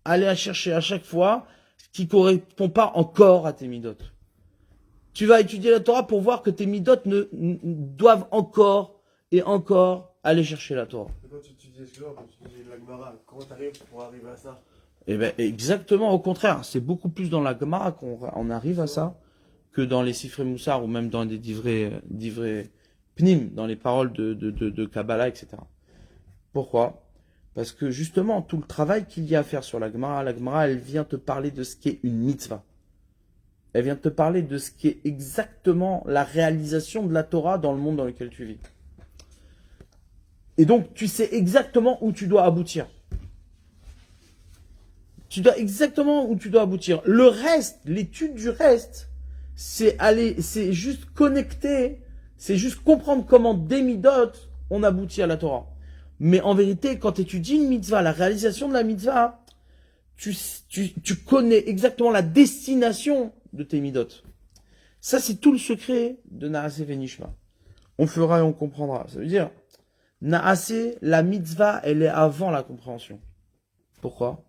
Aller chercher à chaque fois ce qui correspond pas encore à tes midotes. Tu vas étudier la Torah pour voir que tes midot doivent encore et encore aller chercher la Torah.
Et quand tu dis, excuse-moi, quand tu dis la Gemara, comment t'arrives pour arriver à ça?
Eh ben, exactement au contraire. C'est beaucoup plus dans la Gemara qu'on arrive à ça que dans les Sifrei Moussar ou même dans des divrei Pnim, dans les paroles de Kabbalah, etc. Pourquoi? Parce que justement, tout le travail qu'il y a à faire sur la Gemara, elle vient te parler de ce qu'est une mitzvah. Elle vient te parler de ce qui est exactement la réalisation de la Torah dans le monde dans lequel tu vis. Et donc, tu sais exactement où tu dois aboutir. Tu dois exactement où tu dois aboutir. Le reste, l'étude du reste, c'est juste connecter, c'est juste comprendre comment des midot on aboutit à la Torah. Mais en vérité, quand tu étudies une mitzvah, la réalisation de la mitzvah, tu connais exactement la destination de tes midot. Ça, c'est tout le secret de Naaseh Venishma. On fera et on comprendra. Ça veut dire, Naaseh, la mitzvah, elle est avant la compréhension. Pourquoi?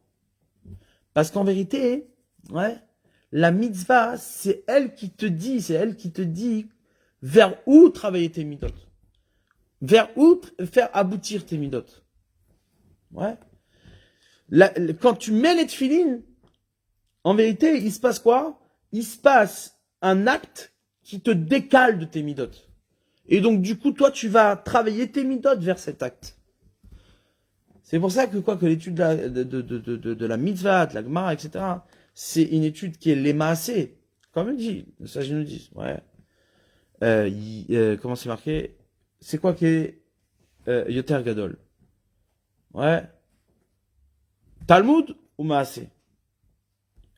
Parce qu'en vérité, ouais, la mitzvah, c'est elle qui te dit vers où travailler tes midot. Vers où faire aboutir tes midot. Ouais. Quand tu mets les tefilines, en vérité, il se passe quoi? Il se passe un acte qui te décale de tes midot. Et donc, du coup, toi, tu vas travailler tes midot vers cet acte. C'est pour ça que l'étude de la mitzvah, de la Gemara, etc., c'est une étude qui est l'émassé. Comme il dit, ça je nous dis, ouais. Comment c'est marqué? C'est quoi qui est Yoter Gadol? Ouais. Talmud ou Maasé?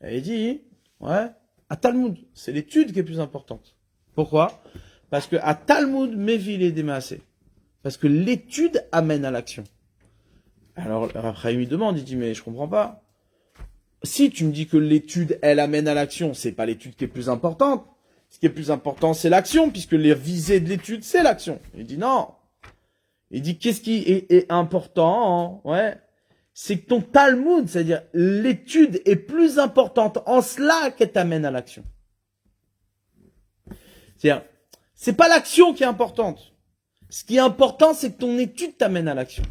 Il dit, ouais, à Talmud, c'est l'étude qui est plus importante. Pourquoi? Parce que à Talmud, Mévil est des Maasé. Parce que l'étude amène à l'action. Alors, après, il me demande, il dit, mais je comprends pas. Si tu me dis que l'étude, elle amène à l'action, c'est pas l'étude qui est plus importante. Ce qui est plus important, c'est l'action, puisque les visées de l'étude, c'est l'action. Il dit non. Il dit, qu'est-ce qui est important, hein, ouais? C'est que ton Talmud, c'est-à-dire l'étude est plus importante en cela qu'elle t'amène à l'action. C'est-à-dire, c'est pas l'action qui est importante. Ce qui est important, c'est que ton étude t'amène à l'action.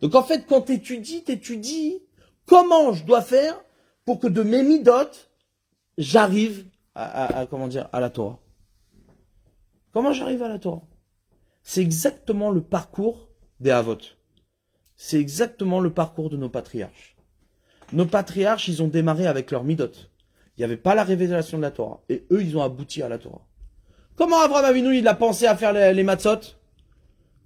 Donc en fait, quand t'étudies comment je dois faire pour que de mes midot, j'arrive à la Torah. Comment j'arrive à la Torah? C'est exactement le parcours des Havot. C'est exactement le parcours de nos patriarches. Nos patriarches, ils ont démarré avec leur midot. Il n'y avait pas la révélation de la Torah. Et eux, ils ont abouti à la Torah. Comment Avraham Avinu, il a pensé à faire les matzot?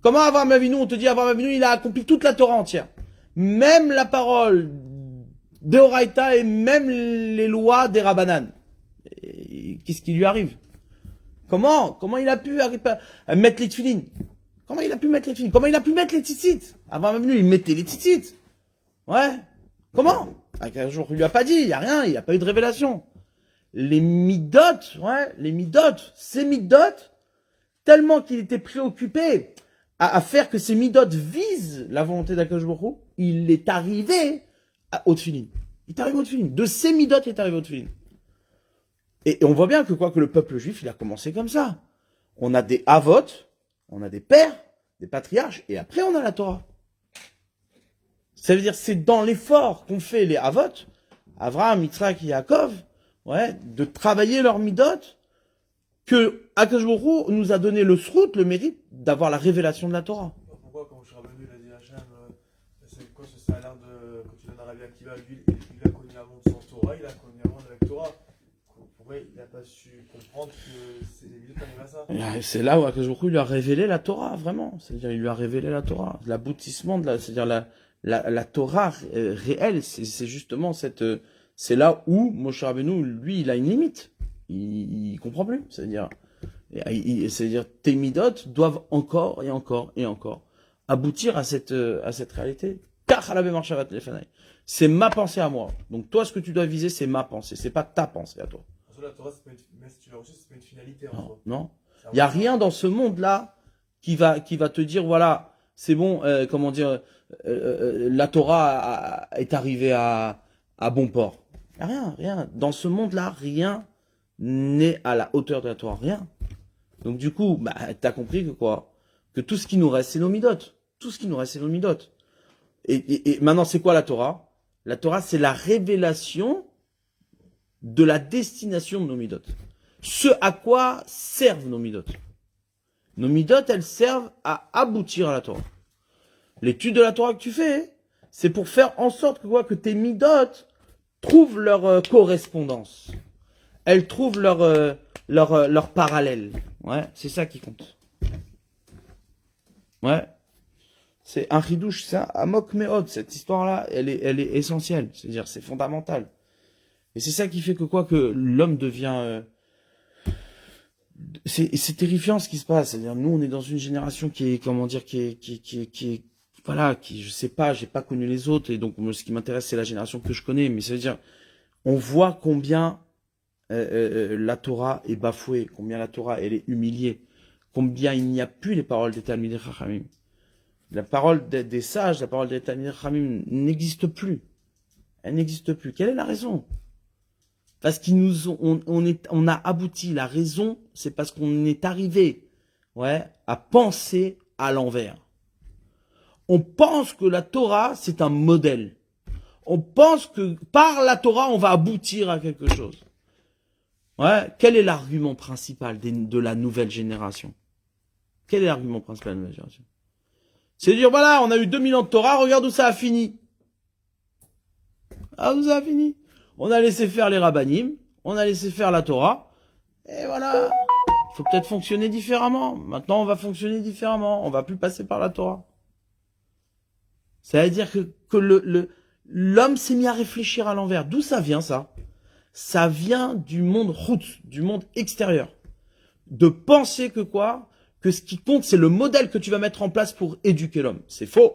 Comment Avraham Avinu, on te dit Avraham Avinu, il a accompli toute la Torah entière. Même la parole d'Oraïta et même les lois des Rabbanan. Qu'est-ce qui lui arrive? Comment il a pu mettre les tefilines? Comment il a pu mettre les tefilines? Comment il a pu mettre les tzitzit? Avant même il mettait les tzitzit. Ouais. Comment? Un jour, il lui a pas dit, il y a rien, il n'y a pas eu de révélation. Les midot, ouais, ces midot, tellement qu'il était préoccupé à faire que ces midot visent la volonté d'Akadosh Baruch Hu, il est arrivé au tefilin. Il est arrivé au tefilin. De ces midot, il est arrivé au tefilin. Et on voit bien que le peuple juif, il a commencé comme ça. On a des avot, on a des pères, des patriarches, et après on a la Torah. Ça veut dire, c'est dans l'effort qu'ont fait les avot, Avraham, Yitzhak et Yaakov, ouais, de travailler leur midot, que Akadosh Baruch Hu nous a donné le srout, le mérite d'avoir la révélation de la Torah.
Pourquoi quand je suis revenu, il a dit Hachem, c'est quoi ce salaire de quand tu donnes à Rabbi Akiva, lui, il a connu un monde sans Torah, il a connu un monde avec Torah. Pourquoi il n'a pas su comprendre que c'est les minutes arrivent à ça?
C'est là où Akadosh Baruch Hu lui a révélé la Torah, vraiment. C'est-à-dire, il lui a révélé la Torah. L'aboutissement c'est-à-dire la Torah réelle, c'est justement c'est là où Moshe Rabbeinu, lui, il a une limite. Il comprend plus. C'est-à-dire tes midot doivent encore et encore et encore aboutir à cette réalité. C'est ma pensée à moi. Donc toi, ce que tu dois viser, c'est ma pensée. C'est pas ta pensée à toi.
La Torah, même si tu l'as reçu, c'est pas une finalité en
Non,
soi.
non. Il n'y a rien dans ce monde-là qui va te dire, voilà, c'est bon, la Torah est arrivée à bon port. Rien. Dans ce monde-là, rien n'est à la hauteur de la Torah? Rien. Donc du coup, bah, t'as compris que quoi? Que tout ce qui nous reste, c'est nos midotes. Tout ce qui nous reste, c'est nos midotes. Et maintenant, c'est quoi la Torah? La Torah, c'est la révélation de la destination de nos midotes. Ce à quoi servent nos midotes. Nos midotes, elles servent à aboutir à la Torah. L'étude de la Torah que tu fais, c'est pour faire en sorte que, quoi, que tes midotes trouvent leur correspondance. Elles trouvent leur parallèle. Ouais, c'est ça qui compte. Ouais. C'est un ridouche, c'est un amok meod. Cette histoire-là, elle est essentielle. C'est-à-dire, c'est fondamental. Et c'est ça qui fait que quoi, que l'homme devient... c'est terrifiant ce qui se passe. C'est-à-dire, nous, on est dans une génération qui est, comment dire, qui est, voilà, qui, je sais pas, j'ai pas connu les autres, et donc, moi, ce qui m'intéresse, c'est la génération que je connais, mais ça veut dire, on voit combien la Torah est bafouée, combien la Torah, elle est humiliée, combien il n'y a plus les paroles des Talmidei Chachamim. La parole des sages, la parole des Talmidei Chachamim n'existe plus. Elle n'existe plus. Quelle est la raison? Parce qu'ils nous ont, on a abouti. La raison, c'est parce qu'on est arrivé, ouais, à penser à l'envers. On pense que la Torah, c'est un modèle. On pense que par la Torah, on va aboutir à quelque chose. Ouais. Quel est l'argument principal de la nouvelle génération? Quel est l'argument principal de la nouvelle génération? C'est de dire, voilà, on a eu 2000 ans de Torah, regarde où ça a fini. Ah, où ça a fini? On a laissé faire les rabbanim, on a laissé faire la Torah, et voilà. Il faut peut-être fonctionner différemment. Maintenant, on va fonctionner différemment. On va plus passer par la Torah. Ça veut dire que l'homme s'est mis à réfléchir à l'envers. D'où ça vient, ça? Ça vient du monde route, du monde extérieur. De penser que quoi? Que ce qui compte, c'est le modèle que tu vas mettre en place pour éduquer l'homme. C'est faux.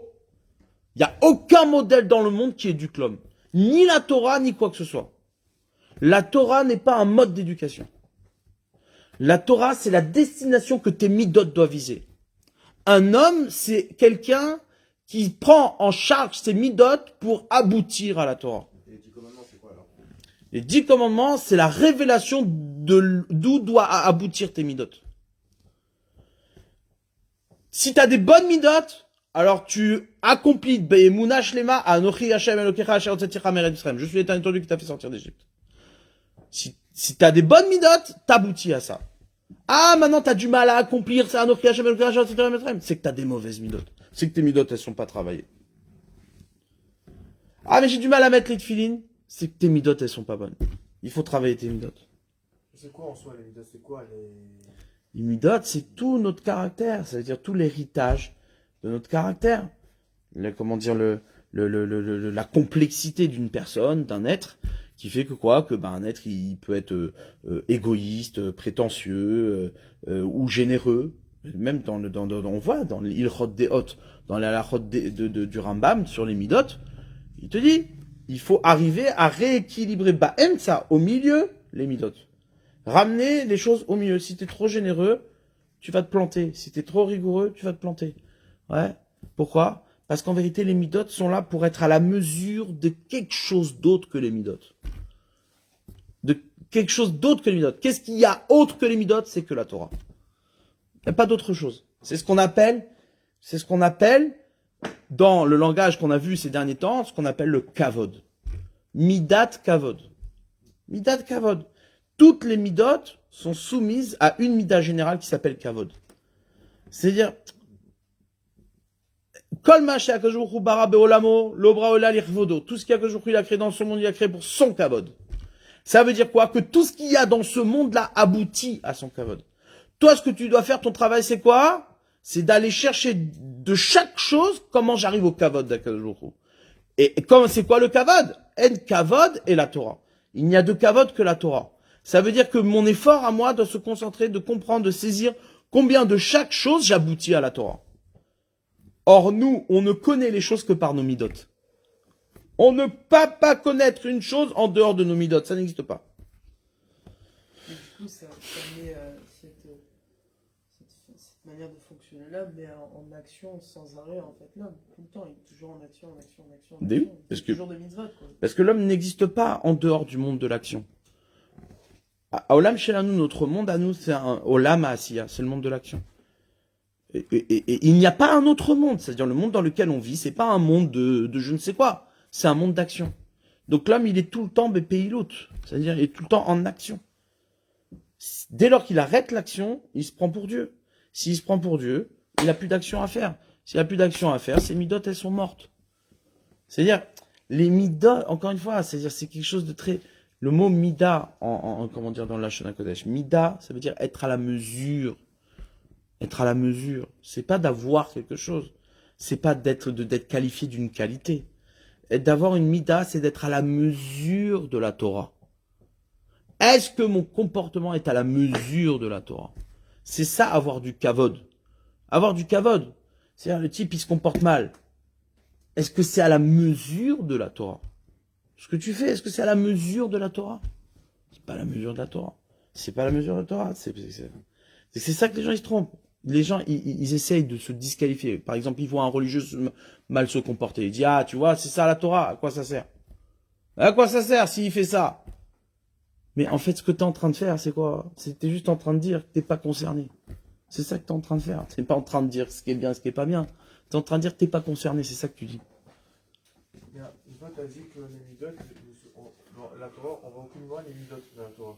Il n'y a aucun modèle dans le monde qui éduque l'homme. Ni la Torah, ni quoi que ce soit. La Torah n'est pas un mode d'éducation. La Torah, c'est la destination que tes midot doivent viser. Un homme, c'est quelqu'un qui prend en charge ses midot pour aboutir à la Torah.
Et les 10 commandements, c'est quoi alors?
Les 10 commandements, c'est la révélation d'où doit aboutir tes midot. Si tu as des bonnes midot, alors tu accomplis Be'emuna Shlema Anochi Hashem Elokecha Asher Hotzeticha Meretz Mitzrayim. Je suis l'Éternel ton Dieu qui t'a fait sortir d'Égypte. Si tu as des bonnes midot, t'aboutis à ça. Ah, maintenant t'as du mal à accomplir ça, Anochi Hashem Elokecha Asher Hotzeticha Meretz Mitzrayim. C'est que t'as des mauvaises midot. C'est que tes midot, elles sont pas travaillées. Ah, mais j'ai du mal à mettre les tefilines. C'est que tes midot, elles sont pas bonnes. Il faut travailler tes midot.
C'est quoi en soi les midot? C'est quoi les...
Les midot, c'est tout notre caractère. Ça veut dire tout l'héritage de notre caractère. Comment dire, la complexité d'une personne, d'un être, qui fait que quoi, que un être, il peut être égoïste, prétentieux ou généreux. Même on voit dans l'Ilchot Deot, dans la halachot du Rambam sur les midot, il te dit, il faut arriver à rééquilibrer ba'emtsa, au milieu, les midot. Ramener les choses au milieu. Si t'es trop généreux, tu vas te planter. Si t'es trop rigoureux, tu vas te planter. Ouais. Pourquoi? Parce qu'en vérité, les midot sont là pour être à la mesure de quelque chose d'autre que les midot. De quelque chose d'autre que les midot. Qu'est-ce qu'il y a autre que les midot? C'est que la Torah. Il n'y a pas d'autre chose. C'est ce qu'on appelle, dans le langage qu'on a vu ces derniers temps, ce qu'on appelle le kavod. Midat kavod. Midat kavod. Toutes les midot sont soumises à une mida générale qui s'appelle kavod. C'est-à-dire, Kol ma she'akadosh baruch hu bara be'olamo, lo bra'ola lichvodo. Tout ce qu'Akadosh baruch hu il a créé dans son monde, il a créé pour son kavod. Ça veut dire quoi? Que tout ce qu'il y a dans ce monde-là aboutit à son kavod. Toi, ce que tu dois faire, ton travail, c'est quoi? C'est d'aller chercher de chaque chose comment j'arrive au kavod d'Akadosh baruch hu. Et comment, c'est quoi le kavod? En kavod et la Torah. Il n'y a de kavod que la Torah. Ça veut dire que mon effort à moi doit se concentrer, de comprendre, de saisir combien de chaque chose j'aboutis à la Torah. Or, nous, on ne connaît les choses que par nos midot. On ne peut pas connaître une chose en dehors de nos midot. Ça n'existe pas.
Et du coup, ça met cette manière de fonctionner là, mais en action sans arrêt, en fait, l'homme. Tout le temps, il est toujours en action.
Parce que,
toujours de mitzvot, quoi.
parce que l'homme n'existe pas en dehors du monde de l'action. Olam Shelanu, notre monde à nous, c'est un Olam Asiya, c'est le monde de l'action. Et il n'y a pas un autre monde, c'est-à-dire le monde dans lequel on vit, c'est pas un monde de je ne sais quoi, c'est un monde d'action. Donc l'homme, il est tout le temps bepeilut, c'est-à-dire il est tout le temps en action. Dès lors qu'il arrête l'action, il se prend pour Dieu. S'il se prend pour Dieu, il n'a plus d'action à faire. S'il n'a plus d'action à faire, ses midot, elles sont mortes. C'est-à-dire, les midot, encore une fois, c'est-à-dire c'est quelque chose de très... Le mot mida, comment dire, dans la Shona Kodesh, mida, ça veut dire être à la mesure. Être à la mesure. C'est pas d'avoir quelque chose. C'est pas d'être qualifié d'une qualité. D'avoir une mida, c'est d'être à la mesure de la Torah. Est-ce que mon comportement est à la mesure de la Torah? C'est ça, avoir du kavod. Avoir du kavod. C'est-à-dire, le type, il se comporte mal. Est-ce que c'est à la mesure de la Torah? Ce que tu fais, est-ce que c'est à la mesure de la Torah? C'est pas à la mesure de la Torah. C'est pas à la mesure de la Torah. C'est ça que les gens, ils se trompent. Les gens, ils essayent de se disqualifier. Par exemple, ils voient un religieux mal se comporter. Ils disent, ah, tu vois, c'est ça la Torah. À quoi ça sert? À quoi ça sert s'il fait ça? Mais en fait, ce que tu es en train de faire, c'est quoi? T'es juste en train de dire que t'es pas concerné. C'est ça que tu es en train de faire. T'es pas en train de dire ce qui est bien, ce qui est pas bien. Tu es en train de dire que t'es pas concerné. C'est ça que tu dis.
Bien, une fois, tu as dit que les midot, dans la Torah, on voit aucunement les midot de la Torah.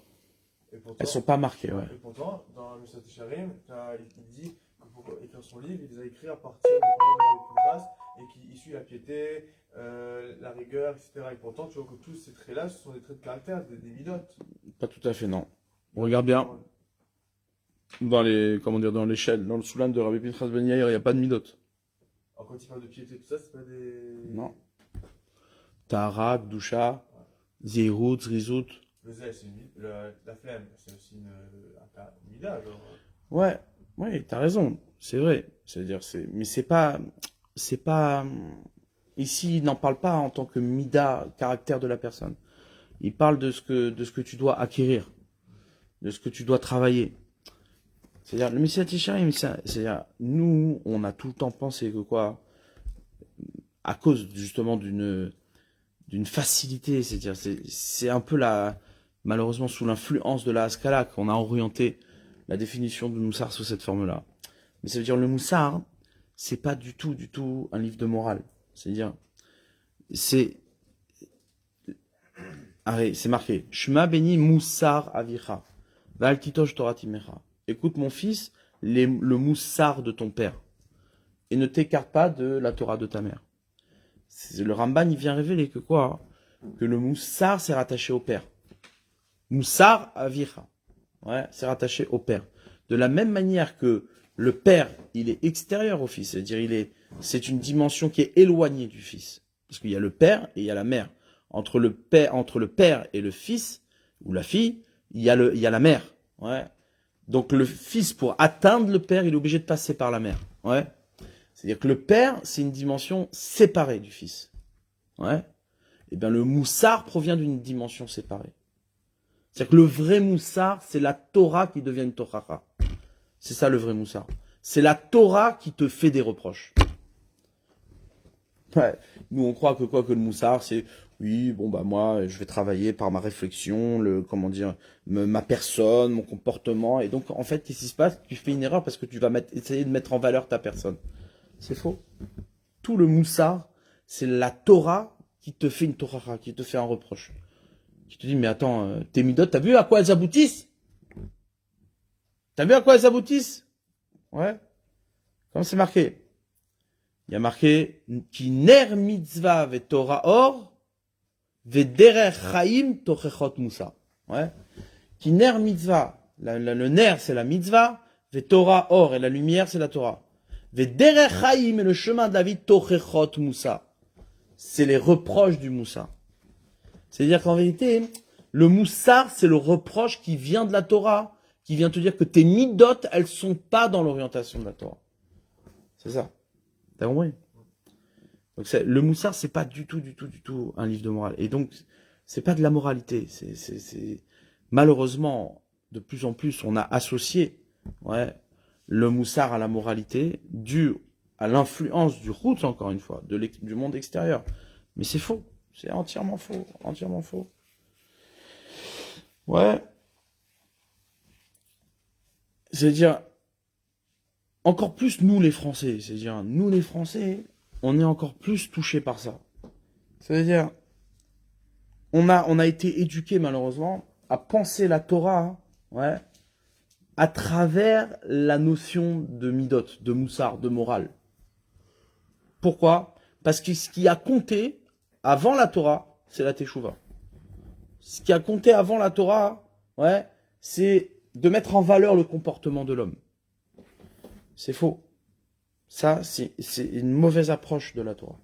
Et pourtant,
Elles sont pas marquées, ouais.
Et pourtant, dans Mishpat Sharim, il dit que pour écrire son livre, il les a écrits à partir des paroles de la Pinchas et qui suit la piété, la rigueur, etc. Et pourtant, tu vois que tous ces traits-là, ce sont des traits de caractère, des midot.
Pas tout à fait, non. On regarde bien. Dans les, comment dire, dans l'échelle, dans le soulam de Rabbi Pinchas Ben Yair, il n'y a pas de midot.
Alors, quand il parle de piété, tout ça, c'est pas des.
Non. Tahara, Gdusha, Zehut, Zrizut.
Le zèle, c'est la flemme, c'est aussi une mida, genre.
Ouais, t'as raison, c'est vrai. C'est-à-dire, mais c'est pas, ici, il n'en parle pas en tant que mida, caractère de la personne. Il parle de ce que tu dois acquérir, de ce que tu dois travailler. C'est-à-dire, le Messiah Tisharim, c'est-à-dire, nous, on a tout le temps pensé que quoi, à cause justement d'une facilité, c'est-à-dire, c'est un peu malheureusement sous l'influence de la Haskala qu'on a orienté la définition du Moussar sous cette forme-là. Mais ça veut dire, le Moussar, c'est pas du tout un livre de morale. C'est-à-dire, c'est marqué, Shema beni Moussar avicha, val titosh Torah timecha. Écoute mon fils, le moussard de ton père, et ne t'écarte pas de la Torah de ta mère. Le Ramban, il vient révéler que quoi? Que le moussard, c'est rattaché au père. Moussard avicha. Ouais, c'est rattaché au père. De la même manière que le père, il est extérieur au fils, c'est-à-dire c'est une dimension qui est éloignée du fils. Parce qu'il y a le père et il y a la mère. Entre le père et le fils, ou la fille, il y a la mère. Ouais. Donc le fils, pour atteindre le père, il est obligé de passer par la mère. Ouais. C'est-à-dire que le père, c'est une dimension séparée du fils. Ouais. Et bien le moussard provient d'une dimension séparée. C'est-à-dire que le vrai moussard, c'est la Torah qui devient une Torah. C'est ça le vrai moussard. C'est la Torah qui te fait des reproches. Ouais. Nous on croit que le moussard, c'est oui, bon bah moi je vais travailler par ma réflexion, ma personne, mon comportement, et donc en fait qu'est-ce qui se passe? Tu fais une erreur parce que tu vas essayer de mettre en valeur ta personne. C'est faux. Tout le moussard, c'est la Torah qui te fait une Torah, qui te fait un reproche. Qui te dit mais attends, tes midot, t'as vu à quoi elles aboutissent? T'as vu à quoi elles aboutissent? Ouais. Comme c'est marqué. Il y a marqué qui ner mitzvah ve Torah or Vederech Chaim Tochechot Moussa. Ouais. Qui ner mitzvah. Le ner, c'est la mitzvah. Ve Torah or, et la lumière, c'est la Torah. Vederech Chaim, et le chemin de la vie, Tochechot Moussa. C'est les reproches du Moussa. C'est-à-dire qu'en vérité, le Moussar, c'est le reproche qui vient de la Torah, qui vient te dire que tes midot, elles sont pas dans l'orientation de la Torah. C'est ça. T'as compris? Donc le Moussar, c'est pas du tout un livre de morale. Et donc, c'est pas de la moralité. C'est malheureusement, de plus en plus, on a associé, le Moussar à la moralité, dû à l'influence du route, encore une fois, du monde extérieur. Mais c'est faux. C'est entièrement faux. Ouais. C'est-à-dire, encore plus nous les Français, c'est-à-dire, nous les Français, on est encore plus touchés par ça. C'est-à-dire, on a été éduqués malheureusement à penser la Torah, ouais, à travers la notion de midot, de moussard, de morale. Pourquoi? Parce que ce qui a compté avant la Torah, c'est la Teshuvah. Ce qui a compté avant la Torah, ouais, c'est de mettre en valeur le comportement de l'homme. C'est faux. Ça, c'est une mauvaise approche de la Torah.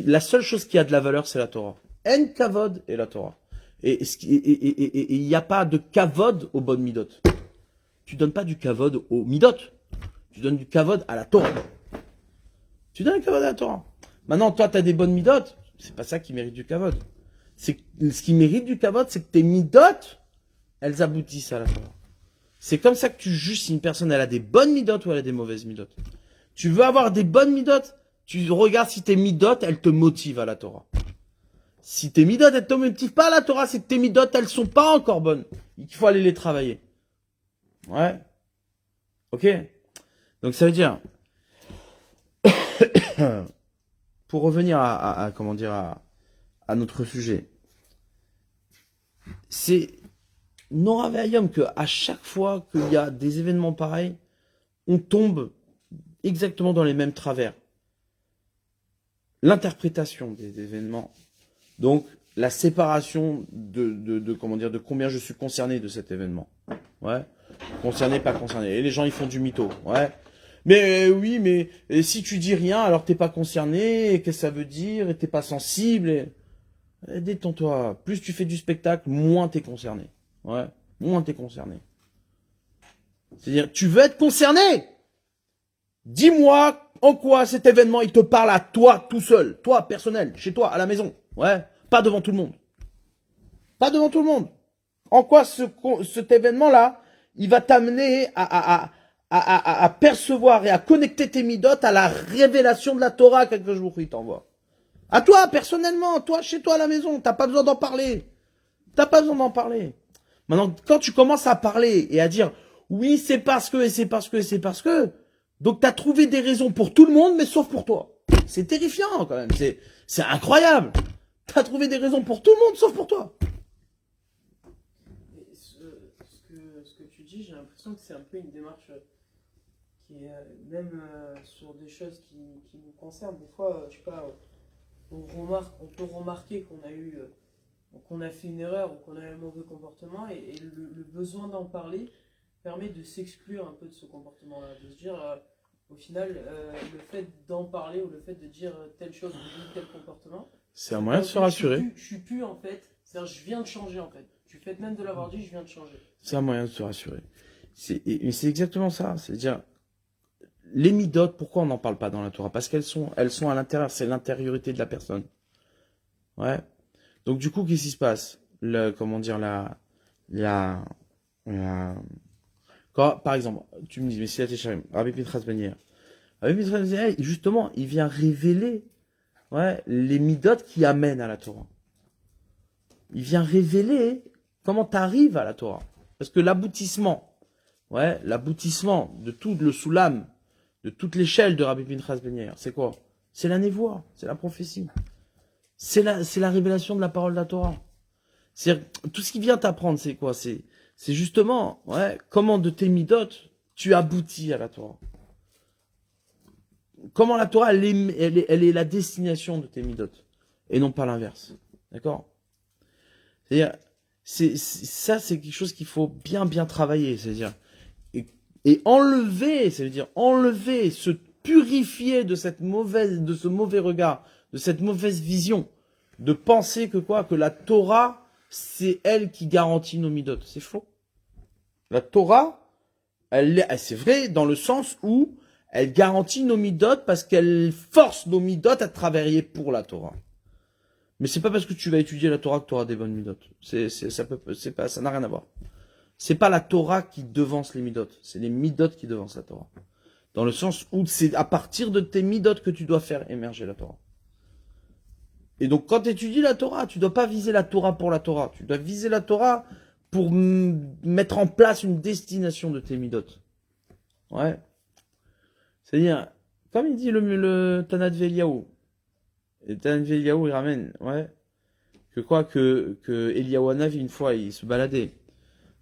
La seule chose qui a de la valeur, c'est la Torah. En kavod et la Torah. Et il n'y a pas de kavod aux bonnes midot. Tu donnes pas du kavod aux midot. Tu donnes du kavod à la Torah. Tu donnes du kavod à la Torah. Maintenant, toi, tu as des bonnes midot. C'est pas ça qui mérite du kavod. Ce qui mérite du kavod, c'est que tes midot, elles aboutissent à la Torah. C'est comme ça que tu juges si une personne elle a des bonnes midot ou elle a des mauvaises midot. Tu veux avoir des bonnes midot, tu regardes si tes midot, elles te motivent à la Torah. Si tes midot, elles te motivent pas à la Torah, c'est que tes midot, elles sont pas encore bonnes. Il faut aller les travailler. Ouais. Ok. Donc ça veut dire, pour revenir comment dire, à notre sujet, c'est Nora Ve'ayom que à chaque fois qu'il y a des événements pareils, on tombe exactement dans les mêmes travers. L'interprétation des événements, donc la séparation de comment dire, de combien je suis concerné de cet événement. Ouais. Concerné, pas concerné. Et les gens ils font du mytho. Ouais. Mais oui, mais si tu dis rien, alors t'es pas concerné, qu'est-ce que ça veut dire, et t'es pas sensible. Détends-toi. Plus tu fais du spectacle, moins t'es concerné. Ouais, moins t'es concerné. C'est-à-dire, tu veux être concerné. Dis-moi en quoi cet événement, il te parle à toi tout seul, toi personnel, chez toi, à la maison. Ouais, pas devant tout le monde. Pas devant tout le monde. En quoi cet événement-là, il va t'amener à percevoir et à connecter tes midotes à la révélation de la Torah quelques jours il t'envoie. À toi, personnellement, toi, chez toi, à la maison, t'as pas besoin d'en parler. T'as pas besoin d'en parler. Maintenant, quand tu commences à parler et à dire, oui, c'est parce que, et c'est parce que, et c'est parce que, donc t'as trouvé des raisons pour tout le monde, mais sauf pour toi. C'est terrifiant, quand même. C'est incroyable. T'as trouvé des raisons pour tout le monde, sauf pour toi.
Et ce que tu dis, j'ai l'impression que c'est un peu une démarche qui est même sur des choses qui nous concernent. Des fois, je sais pas, on peut remarquer qu'on a fait une erreur ou qu'on a un mauvais comportement et le besoin d'en parler permet de s'exclure un peu de ce comportement-là, de se dire au final le fait d'en parler ou le fait de dire telle chose ou tel comportement,
c'est un moyen de se rassurer.
Je suis plus en fait, c'est-à-dire je viens de changer en fait. Du fait même de l'avoir dit, je viens de changer.
C'est un moyen de se rassurer. Mais c'est exactement ça. C'est-à-dire, les midot, pourquoi on n'en parle pas dans la Torah? Parce qu'elles sont à l'intérieur, c'est l'intériorité de la personne. Ouais. Donc du coup, qu'est-ce qui se passe? Comment dire, quand, par exemple, tu me dis, mais si la Técharim, Rabbi Pinchas Ben Yair. Rabbi Pinchas Ben Yair, justement, il vient révéler, ouais, les midot qui amènent à la Torah. Il vient révéler comment tu arrives à la Torah. Parce que l'aboutissement, ouais, l'aboutissement de tout le soulam, de toute l'échelle de Rabbi Pinchas Ben Yair, c'est quoi? C'est la névoie, c'est la prophétie. C'est la révélation de la parole de la Torah. C'est tout ce qui vient t'apprendre, c'est quoi? C'est justement, ouais, comment de tes midot, tu aboutis à la Torah. Comment la Torah, elle est la destination de tes midot. Et non pas l'inverse. D'accord? C'est-à-dire, ça, c'est quelque chose qu'il faut bien travailler. C'est-à-dire, et enlever, c'est-à-dire enlever, se purifier de ce mauvais regard, de cette mauvaise vision, de penser que quoi, que la Torah, c'est elle qui garantit nos midot. C'est faux. La Torah, c'est vrai dans le sens où elle garantit nos midot parce qu'elle force nos midot à travailler pour la Torah. Mais c'est pas parce que tu vas étudier la Torah que tu auras des bonnes midot. Ça n'a rien à voir. C'est pas la Torah qui devance les midot, c'est les midot qui devancent la Torah. Dans le sens où c'est à partir de tes midot que tu dois faire émerger la Torah. Et donc quand tu étudies la Torah, tu dois pas viser la Torah pour la Torah. Tu dois viser la Torah pour mettre en place une destination de tes midot. Ouais. C'est-à-dire, comme il dit le Tanat Veliaou, et Tanat Veliaou, il ramène, ouais, que Eliyahu Hanavi, une fois, il se baladait.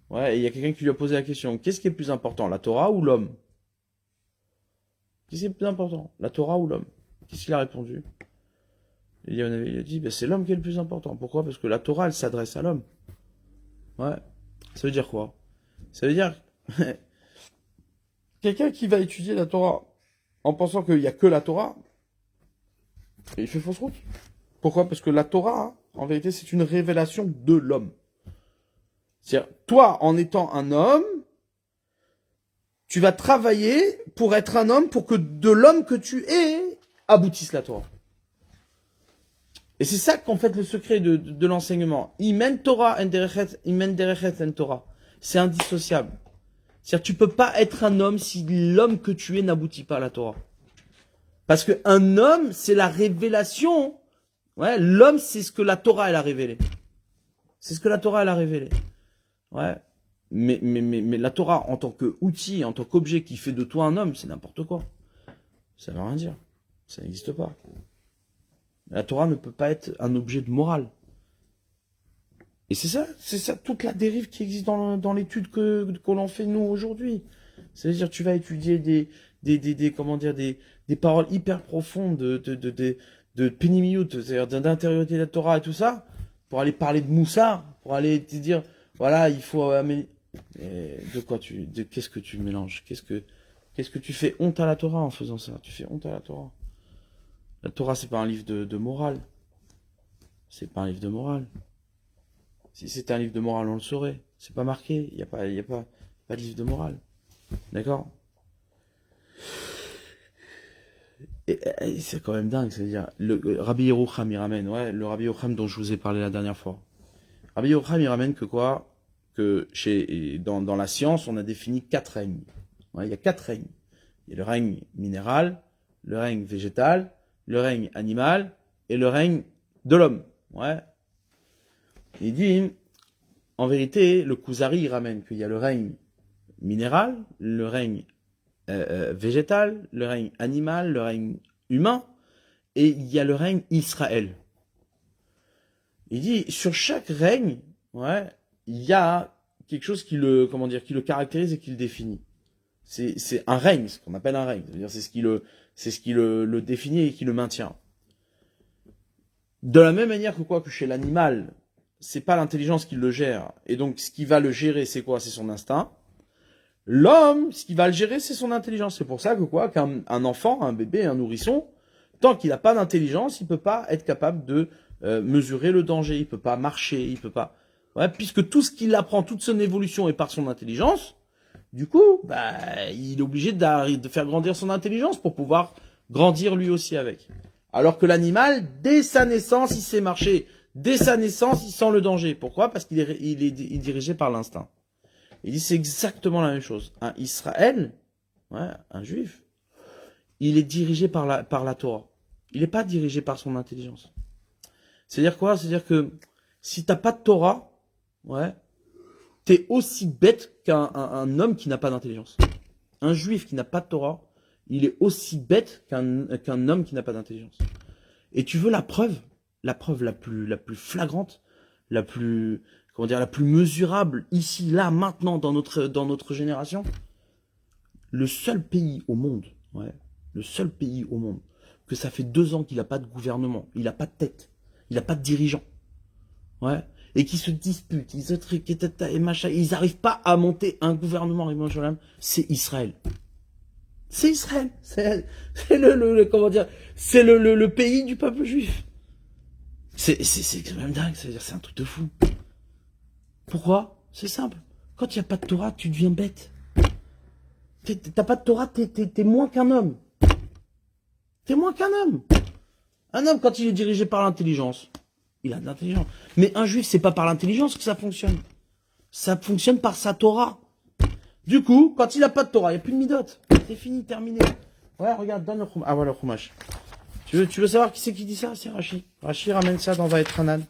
Ouais, et il y a quelqu'un qui lui a posé la question, qu'est-ce qui est plus important, la Torah ou l'homme? Qu'est-ce qui est plus important, la Torah ou l'homme? Qu'est-ce qu'il a répondu? Eliyahu Hanavi, il a dit, ben, c'est l'homme qui est le plus important. Pourquoi? Parce que la Torah, elle s'adresse à l'homme. Ouais. Ça veut dire quoi? Ça veut dire quelqu'un qui va étudier la Torah en pensant qu'il n'y a que la Torah, il fait fausse route. Pourquoi? Parce que la Torah, en vérité, c'est une révélation de l'homme. C'est-à-dire, toi, en étant un homme, tu vas travailler pour être un homme, pour que de l'homme que tu es, aboutisse la Torah. Et c'est ça qu'en fait le secret de l'enseignement. Imen Torah en derechet, imen derechet en Torah. C'est indissociable. C'est-à-dire, tu peux pas être un homme si l'homme que tu es n'aboutit pas à la Torah. Parce que un homme, c'est la révélation. Ouais, l'homme, c'est ce que la Torah, elle a révélé. C'est ce que la Torah, elle a révélé. Ouais. Mais la Torah, en tant qu'outil, en tant qu'objet qui fait de toi un homme, c'est n'importe quoi. Ça veut rien dire. Ça n'existe pas. La Torah ne peut pas être un objet de morale. Et c'est ça toute la dérive qui existe dans l'étude que l'on fait nous aujourd'hui. C'est-à-dire, tu vas étudier des paroles hyper profondes de Pénimiout, c'est-à-dire d'intériorité de la Torah et tout ça, pour aller parler de Moussa, pour aller te dire, voilà, il faut qu'est-ce que tu mélanges? Qu'est-ce que tu fais honte à la Torah en faisant ça? Tu fais honte à la Torah. La Torah, c'est pas un livre de morale. C'est pas un livre de morale. Si c'était un livre de morale, on le saurait. C'est pas marqué. Il y a pas de livre de morale. D'accord? Et c'est quand même dingue. C'est-à-dire, le Rabbi Yerucham, il ramène, ouais, le Rabbi Yerucham dont je vous ai parlé la dernière fois. Rabbi Yerucham, il ramène que quoi? Que dans la science, on a défini 4 règnes. Ouais, il y a 4 règnes. Il y a le règne minéral, le règne végétal, le règne animal et le règne de l'homme. Ouais. Il dit, en vérité, le Kuzari il ramène qu'il y a le règne minéral, le règne végétal, le règne animal, le règne humain, et il y a le règne Israël. Il dit, sur chaque règne, ouais, il y a quelque chose qui le caractérise et qui le définit. C'est un règne, ce qu'on appelle un règne. C'est-à-dire, c'est ce qui le définit et qui le maintient. De la même manière que chez l'animal, c'est pas l'intelligence qui le gère. Et donc, ce qui va le gérer, c'est quoi? C'est son instinct. L'homme, ce qui va le gérer, c'est son intelligence. C'est pour ça qu'un enfant, un bébé, un nourrisson, tant qu'il n'a pas d'intelligence, il peut pas être capable de mesurer le danger. Il peut pas marcher, il peut pas. Ouais, puisque tout ce qu'il apprend, toute son évolution est par son intelligence. Du coup, il est obligé de faire grandir son intelligence pour pouvoir grandir lui aussi avec. Alors que l'animal, dès sa naissance, il sait marcher. Dès sa naissance, il sent le danger. Pourquoi? Parce qu'il est dirigé par l'instinct. Il dit c'est exactement la même chose. Un Israël, ouais, un juif, il est dirigé par la Torah. Il n'est pas dirigé par son intelligence. C'est-à-dire quoi? C'est-à-dire que si t'as pas de Torah, ouais, t'es aussi bête qu'un homme qui n'a pas d'intelligence. Un juif qui n'a pas de Torah, il est aussi bête qu'un homme qui n'a pas d'intelligence. Et tu veux la preuve la plus flagrante, la plus mesurable, ici, là, maintenant, dans notre génération? Le seul pays au monde, ouais, le seul pays au monde, que ça fait 2 ans qu'il n'a pas de gouvernement, il n'a pas de tête, il n'a pas de dirigeant, ouais, et qui se disputent, ils n'arrivent pas à monter un gouvernement, c'est Israël. C'est Israël, c'est le pays du peuple juif. C'est quand même dingue, c'est un truc de fou. Pourquoi? C'est simple. Quand il n'y a pas de Torah, tu deviens bête. T'as pas de Torah, t'es moins qu'un homme. T'es moins qu'un homme. Un homme, quand il est dirigé par l'intelligence, il a de l'intelligence. Mais un juif, c'est pas par l'intelligence que ça fonctionne. Ça fonctionne par sa Torah. Du coup, quand il n'a pas de Torah, il n'y a plus de midot. C'est fini, terminé. Ouais, regarde, donne le chumash. Ah, voilà le chumash. Tu veux savoir qui c'est qui dit ça? C'est Rashi. Rashi ramène ça dans Vaetranan.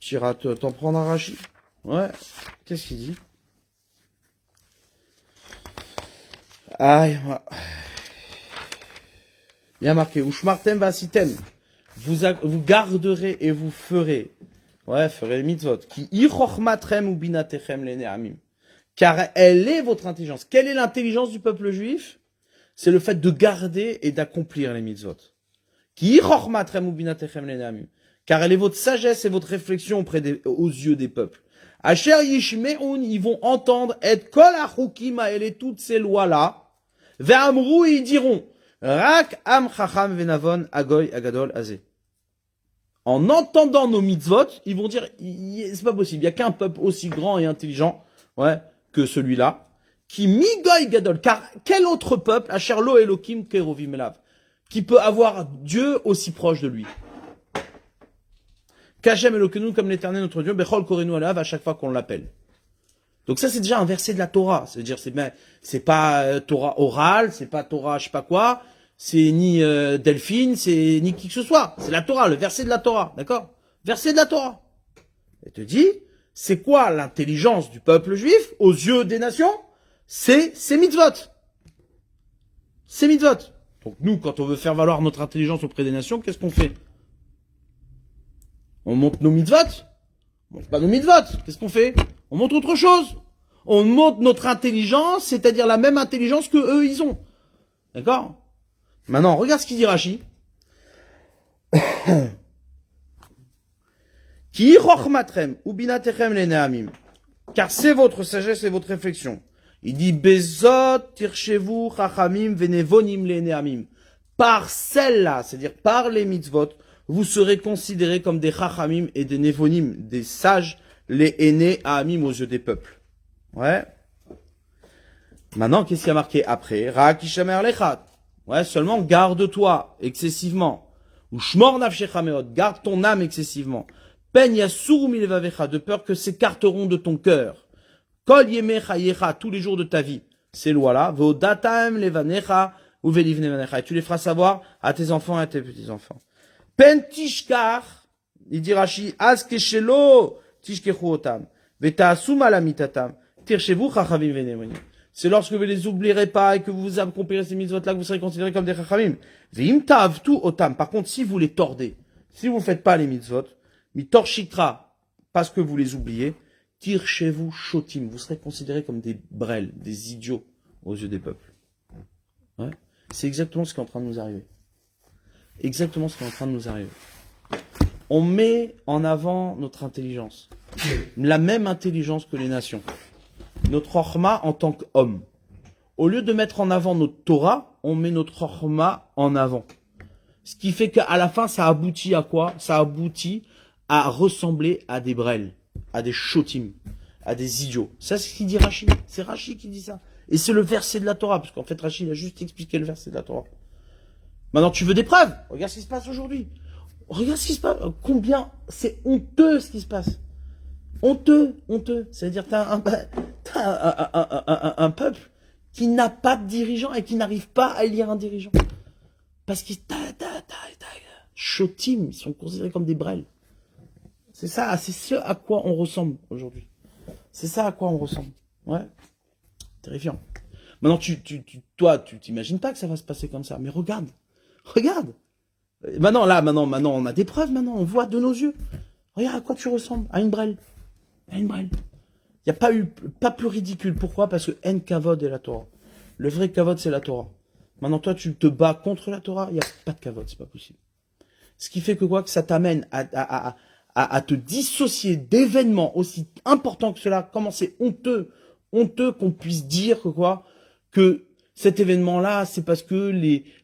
Tu iras t'en prendre un Rashi. Ouais. Qu'est-ce qu'il dit? Aïe, il y a marqué, Ushmartem vasitem. Vous garderez et vous ferez. Ouais, ferez les mitzvot. Qui ichochmatrem ou binatechem les ne'amim. Car elle est votre intelligence. Quelle est l'intelligence du peuple juif? C'est le fait de garder et d'accomplir les mitzvot. Qui ichochmatrem ou binatechem les ne'amim. Car elle est votre sagesse et votre réflexion aux yeux des peuples. Asher yishme'un, ils vont entendre et kol achukim, elle est toutes ces lois-là. Ve'amrou, ils diront, rak am chacham venavon agoy agadol azé. En entendant nos mitzvot, ils vont dire, c'est pas possible, il y a qu'un peuple aussi grand et intelligent, ouais, que celui-là, qui migoy gadol, car quel autre peuple, asher lo elokim kerovim elav, qui peut avoir Dieu aussi proche de lui? Kachem Elokenu, comme l'Éternel notre Dieu, Bechol Korenu Alav, à chaque fois qu'on l'appelle. Donc ça, c'est déjà un verset de la Torah. C'est-à-dire, c'est pas Torah orale, c'est pas Torah je sais pas quoi, c'est ni Delphine, c'est ni qui que ce soit. C'est la Torah, le verset de la Torah, d'accord? Verset de la Torah. Elle te dit, c'est quoi l'intelligence du peuple juif aux yeux des nations? C'est mitzvot. C'est mitzvot. Donc nous, quand on veut faire valoir notre intelligence auprès des nations, qu'est-ce qu'on fait? On montre nos mitzvot? On montre pas nos mitzvot. Qu'est-ce qu'on fait? On montre autre chose. On montre notre intelligence, c'est-à-dire la même intelligence que eux, ils ont. D'accord? Maintenant, regarde ce qu'il dit Rashi. Ki chochmatrem ou binatechem le ne'amim. Car c'est votre sagesse et votre réflexion. Il dit bezot tirchevu chachamim venevonim le ne'amim. Par celle-là, c'est-à-dire par les mitzvot, vous serez considérés comme des chachamim et des nevonim, des sages, les aînés à amim aux yeux des peuples. Ouais. Maintenant, qu'est-ce qu'il y a marqué après? Ra'akishamer lechat. Ouais, seulement garde-toi excessivement. Ou shmor nafshecha meod, garde ton âme excessivement. Pen yasur milevavecha, de peur que s'écarteront de ton cœur. Kol yemecha yecha, tous les jours de ta vie. Ces lois-là, vodatam levanecha, ou velivne vanecha. Et tu les feras savoir à tes enfants et à tes petits-enfants. Pen tishkar, il dit Rashi, askeshelo, tishkechu otam, veta'asum alamitatam, tirchevu chachavim venemonim. C'est lorsque vous ne les oublierez pas et que vous accomplirez ces mitzvot-là que vous serez considérés comme des chachamim. Ve'im ta'avtu otam. Par contre, si vous les tordez, si vous ne faites pas les mitzvot, mitor shikra, parce que vous les oubliez, tirchevu shotim. Vous serez considérés comme des brels, des idiots aux yeux des peuples. Ouais. C'est exactement ce qui est en train de nous arriver. Exactement ce qui est en train de nous arriver. On met en avant notre intelligence. La même intelligence que les nations. Notre chorma en tant qu'homme. Au lieu de mettre en avant notre Torah, on met notre chorma en avant. Ce qui fait qu'à la fin, ça aboutit à quoi? Ça aboutit à ressembler à des brels, à des chotim, à des idiots. Ça, c'est ce qu'il dit Rashi. C'est Rashi qui dit ça. Et c'est le verset de la Torah, parce qu'en fait, Rashi, il a juste expliqué le verset de la Torah. Maintenant, tu veux des preuves? Regarde ce qui se passe aujourd'hui. Regarde ce qui se passe. Combien c'est honteux ce qui se passe. Honteux, honteux. C'est-à-dire, t'as un peuple qui n'a pas de dirigeant et qui n'arrive pas à élire un dirigeant. Parce qu'ils chotim, ils sont considérés comme des brels. C'est ça, c'est ce à quoi on ressemble aujourd'hui. C'est ça à quoi on ressemble. Ouais. Terrifiant. Maintenant, toi, tu t'imagines pas que ça va se passer comme ça. Mais regarde. Regarde. Maintenant, on a des preuves, maintenant, on voit de nos yeux. Regarde à quoi tu ressembles. À une brêle. À une brêle. Il n'y a pas plus ridicule. Pourquoi? Parce que en kavod est la Torah. Le vrai kavod, c'est la Torah. Maintenant, toi, tu te bats contre la Torah, il n'y a pas de kavod, c'est pas possible. Ce qui fait que quoi? Que ça t'amène à te dissocier d'événements aussi importants que cela. Comment c'est honteux qu'on puisse dire que quoi? Que cet événement-là, c'est parce que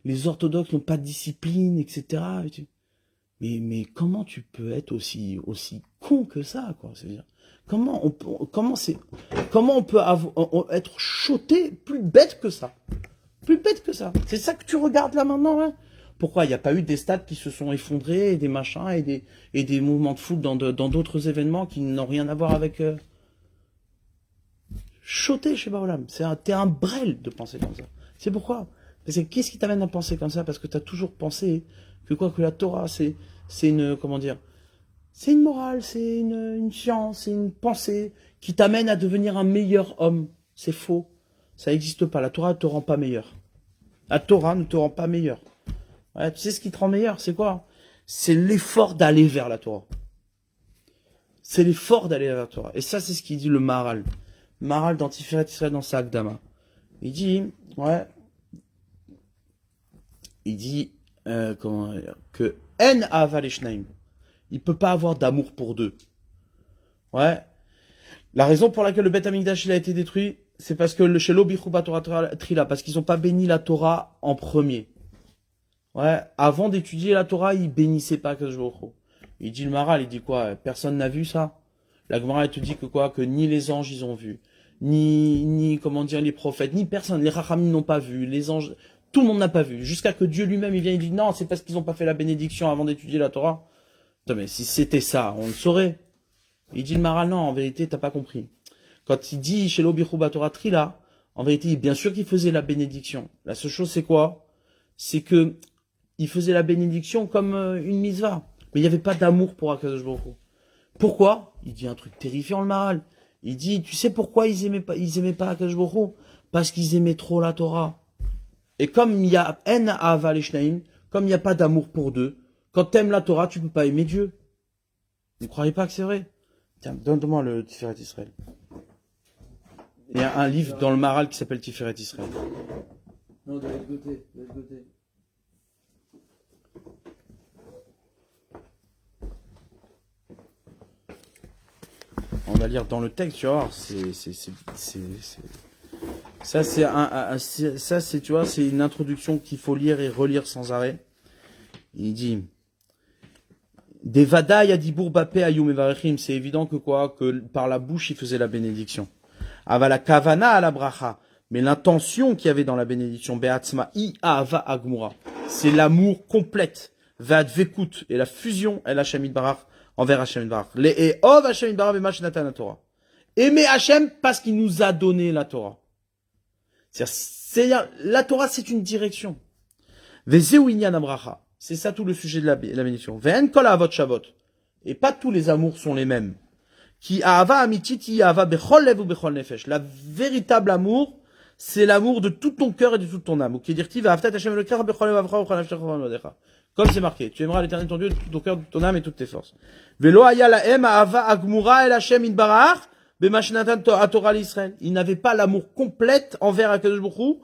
les orthodoxes n'ont pas de discipline, etc. Mais comment tu peux être aussi con que ça, quoi? C'est-à-dire, comment on peut être choté plus bête que ça? Plus bête que ça. C'est ça que tu regardes là maintenant, hein? Pourquoi il n'y a pas eu des stades qui se sont effondrés, et des machins, et des mouvements de foule dans d'autres événements qui n'ont rien à voir avec... Choté chez Baolam. T'es un brel de penser comme ça. C'est pourquoi? Parce que qu'est-ce qui t'amène à penser comme ça? Parce que t'as toujours pensé que la Torah, c'est une, comment dire, C'est une morale, c'est une science, c'est une pensée qui t'amène à devenir un meilleur homme. C'est faux. Ça n'existe pas. La Torah ne te rend pas meilleur. La Torah ne te rend pas meilleur. Ouais, tu sais ce qui te rend meilleur, c'est quoi? C'est l'effort d'aller vers la Torah. C'est l'effort d'aller vers la Torah. Et ça, c'est ce qu'il dit le Maharal. Maharal dans Tiferet Israël, dans sa Akdama. Il dit, ouais, il dit, comment dire, que En Ahava Leshnaim. Il peut pas avoir d'amour pour deux. Ouais. La raison pour laquelle le Beth Amikdash il a été détruit, c'est parce que le Shelo Bichouba Torah Trila, parce qu'ils ont pas béni la Torah en premier. Ouais. Avant d'étudier la Torah, ils bénissaient pas Kadosh Baruch Hu. Il dit le Maharal, il dit quoi? Personne n'a vu ça. La Gemara, elle te dit que quoi? Que ni les anges ils ont vu, ni comment dire les prophètes, ni personne. Les Rachamim n'ont pas vu, les anges, tout le monde n'a pas vu. Jusqu'à que Dieu lui-même il vient, il dit non, c'est parce qu'ils n'ont pas fait la bénédiction avant d'étudier la Torah. Attends, mais si c'était ça, on le saurait. Il dit le Maharal, non, en vérité, t'as pas compris. Quand il dit chez l'Obichouba Torah Trila, en vérité, bien sûr qu'il faisait la bénédiction. La seule chose, c'est quoi? C'est que il faisait la bénédiction comme une mitzvah. Mais il n'y avait pas d'amour pour Akadosh Baruch Hu. Pourquoi? Il dit un truc terrifiant, le Maharal. Il dit, tu sais pourquoi ils aimaient pas Akadosh Baruch Hu? Parce qu'ils aimaient trop la Torah. Et comme il y a En Ahava Leshnaim, comme il n'y a pas d'amour pour deux, quand t'aimes la Torah, tu peux pas aimer Dieu. Vous ne croyez pas que c'est vrai? Tiens, donne-moi le Tiferet Israël. Il y a un livre dans le Maharal qui s'appelle Tiferet Israël.
Non, de l'autre côté, de l'autre côté.
On va lire dans le texte, tu vois, ça c'est tu vois, c'est une introduction qu'il faut lire et relire sans arrêt. Il dit des vadaï adibour bapé ayum evarechim, c'est évident que quoi, que par la bouche il faisait la bénédiction. Avala kavana à la bracha, mais l'intention qu'il y avait dans la bénédiction beatzma I ava agmura, c'est l'amour complète, vadvekut, et la fusion el Hashem barach envers Hashem barach. Les eov Hashem barach b'ma shenatan la Torah. Aimer Hashem parce qu'il nous a donné la Torah. C'est-à-dire la Torah c'est une direction. Vezeu inyan abracha. C'est ça tout le sujet de la bénédiction. Ve'en kol avot shavot. Et pas tous les amours sont les mêmes. Ki ahava amitit ahava bechol lev ou bechol nefesh. La véritable amour, c'est l'amour de tout ton cœur et de toute ton âme. Ou qui dirti ve'aftat Hashem elokech bechol lev avcha bechol nefesh bechol modecha. Comme c'est marqué, tu aimeras l'Éternel ton Dieu de tout ton cœur, de ton âme et toutes tes forces. Ve'lo haya lahem ahava agmura el Hashem itbarach b'ma shenatan Torah l'Israël. Il n'avait pas l'amour complète envers Akadosh Baruch Hu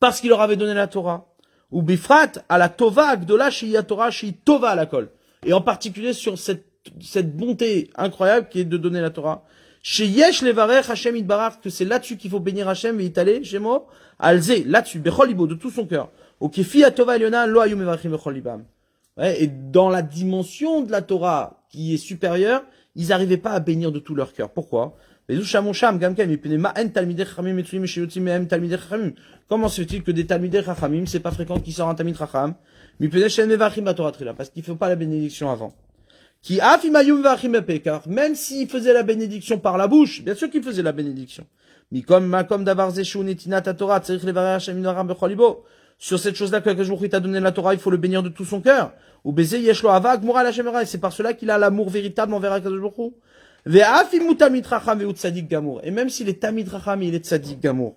parce qu'il leur avait donné la Torah. Ou bifrat à la tova agdola shei Torah shei tova à la kol. Et en particulier sur cette bonté incroyable qui est de donner la Torah. Chez Yesh levarech Hashem itbarach, que c'est là-dessus qu'il faut bénir Hashem et Itale, Shemo, alze, là-dessus, bechol libo, de tout son cœur. Au kefi a tova eliona lo ayum evarachim bechol libam. Ouais, et dans la dimension de la Torah qui est supérieure, ils n'arrivaient pas à bénir de tout leur cœur. Pourquoi? Comment se fait-il que des Talmidei Chachamim, c'est pas fréquent qu'ils sortent un Talmid Chacham? Parce qu'il ne faut pas la bénédiction avant. Même s'il faisait la bénédiction par la bouche, bien sûr qu'il faisait la bénédiction. Sur cette chose-là que Akadosh t'a donné la Torah, il faut le bénir de tout son cœur. C'est par cela qu'il a l'amour véritable envers Akadosh Baruch Hu. Et même s'il est Tamid Racham, il est Tzadik Gamour.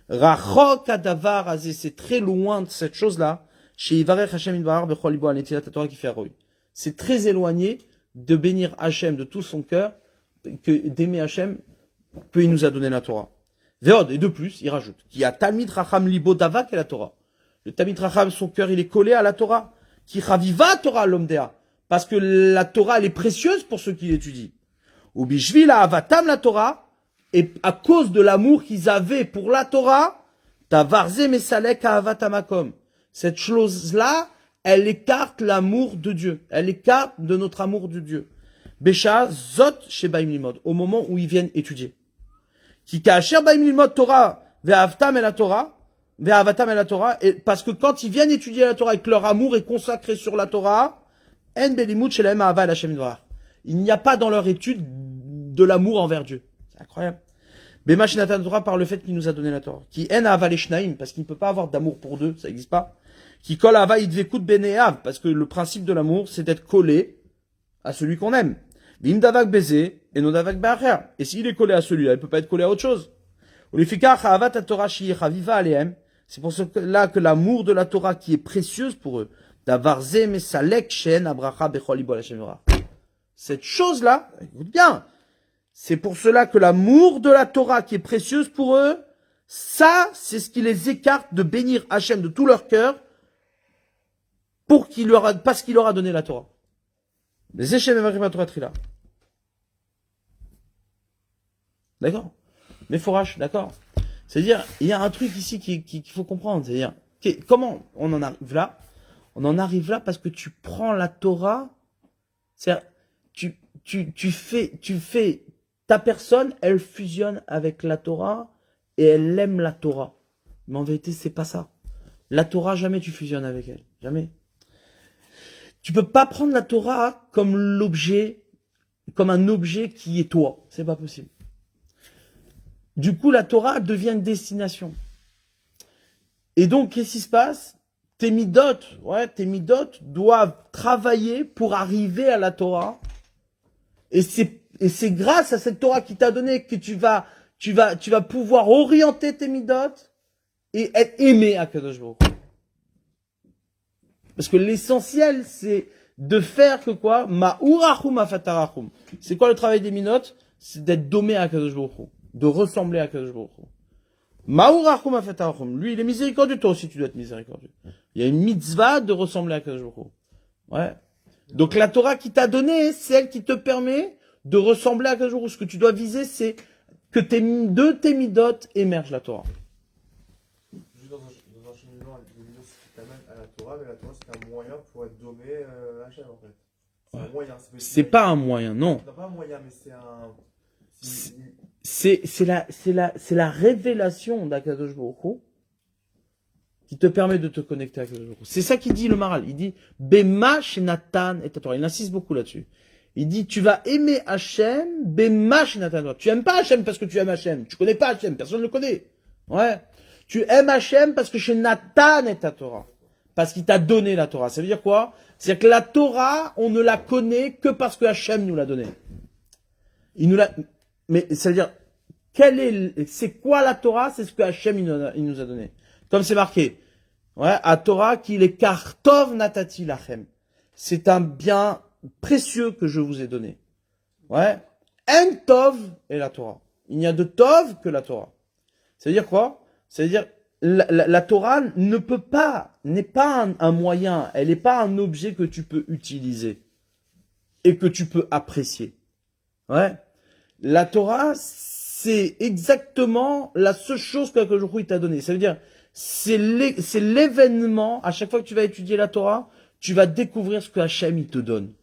Rachok Adavar Azé, c'est très loin de cette chose-là. Chez Ivarech Hashem Idbarar Bechol Libo Anetilat Torah qui fait Aroy. C'est très éloigné de bénir Hashem de tout son cœur, que d'aimer Hashem, qu'il nous a donné la Torah. Veod, et de plus, il rajoute, qu'il y a Tamid Racham Libo Davak et la Torah. Le Tamid Racham, son cœur, il est collé à la Torah. Qui raviva Torah l'omdea. Parce que la Torah, elle est précieuse pour ceux qui l'étudient. Ou bishvila avatam la Torah, et à cause de l'amour qu'ils avaient pour la Torah, tavarze mesalek avatamakom. Cette chose-là, elle écarte l'amour de Dieu. Elle écarte de notre amour de Dieu. Besha zot shebaim limod, au moment où ils viennent étudier. Ki ka'asher baim limod Torah, ve'avatam el la Torah, ve'avatam el la Torah, et parce que quand ils viennent étudier la Torah et que leur amour est consacré sur la Torah, en belimut shelahem ahava el Hashem yitbarach. Il n'y a pas dans leur étude de l'amour envers Dieu. C'est incroyable. Bema shenatan Torah par le fait qu'il nous a donné la Torah. Qui en ahava leshnaim, parce qu'il ne peut pas avoir d'amour pour deux, ça n'existe pas. Qui kol ahava idvekut beneav, parce que le principe de l'amour, c'est d'être collé à celui qu'on aime. Vim davak baiser et non davak ba'acher. Et s'il est collé à celui-là, il peut pas être collé à autre chose. C'est pour cela que l'amour de la Torah qui est précieuse pour eux, cette chose-là, écoute bien, c'est pour cela que l'amour de la Torah qui est précieuse pour eux, ça, c'est ce qui les écarte de bénir Hachem de tout leur cœur parce qu'il leur a donné la Torah. Les Hachem et Marim Torah Trila. D'accord? Mais Forash, d'accord? C'est-à-dire, il y a un truc ici qu'il faut comprendre. C'est-à-dire, comment on en arrive là? On en arrive là parce que tu prends la Torah, c'est-à-dire, tu fais, ta personne, elle fusionne avec la Torah et elle aime la Torah. Mais en vérité, c'est pas ça. La Torah, jamais tu fusionnes avec elle. Jamais. Tu peux pas prendre la Torah comme l'objet, comme un objet qui est toi. C'est pas possible. Du coup, la Torah devient une destination. Et donc, qu'est-ce qui se passe? Tes midot doivent travailler pour arriver à la Torah. Et c'est grâce à cette Torah qui t'a donné que tu vas pouvoir orienter tes midot et être aimé à Kadosh Baruch Hu. Parce que l'essentiel, c'est de faire que quoi? Ma'urachum afatarachum. C'est quoi le travail des midot? C'est d'être domé à Kadosh Baruch Hu, de ressembler à Kadosh Baruch Hu. Ma'urachum afatarachum. Lui, il est miséricordieux, toi aussi tu dois être miséricordieux. Il y a une mitzvah de ressembler à Kadosh Baruch Hu. Ouais. Donc la Torah qui t'a donné, c'est elle qui te permet de ressembler à Kadosh Baruch Hu. Ce que tu dois viser, c'est que de tes midot émerge la Torah.
Juste dans un cheminement, les vidéos, c'est qui t'amène à la Torah, mais la Torah, c'est un moyen pour être domé à Hachem, en fait. C'est un moyen.
C'est pas un moyen, non.
Non, pas un moyen, mais c'est un...
C'est la révélation d'Akadosh Baruch Hu qui te permet de te connecter à Akadosh Baruch Hu. C'est ça qu'il dit le Maral. Il dit Bema Shenatan et Torah. Il insiste beaucoup là-dessus. Il dit tu vas aimer Hachem Bema Shenatan. Tu aimes pas Hachem parce que tu aimes Hachem. Tu connais pas Hachem. Personne ne le connaît. Ouais. Tu aimes Hachem parce que chez Nathan est ta Torah. Parce qu'il t'a donné la Torah. Ça veut dire quoi? C'est-à-dire que la Torah, on ne la connaît que parce que Hachem nous l'a donnée. Il nous l'a... Mais ça veut dire, c'est quoi la Torah? C'est ce que Hachem il nous a donné. Comme c'est marqué, ouais, à Torah qu'il est kartov natati lachem. C'est un bien précieux que je vous ai donné. Ouais. En tov est la Torah. Il n'y a de tov que la Torah. C'est-à-dire quoi? C'est-à-dire, la Torah n'est pas un moyen, elle n'est pas un objet que tu peux utiliser et que tu peux apprécier. Ouais. La Torah, c'est exactement la seule chose que Akadosh Baruch Hu t'a donnée. Ça veut dire, c'est l'événement, à chaque fois que tu vas étudier la Torah, tu vas découvrir ce que Hachem il te donne.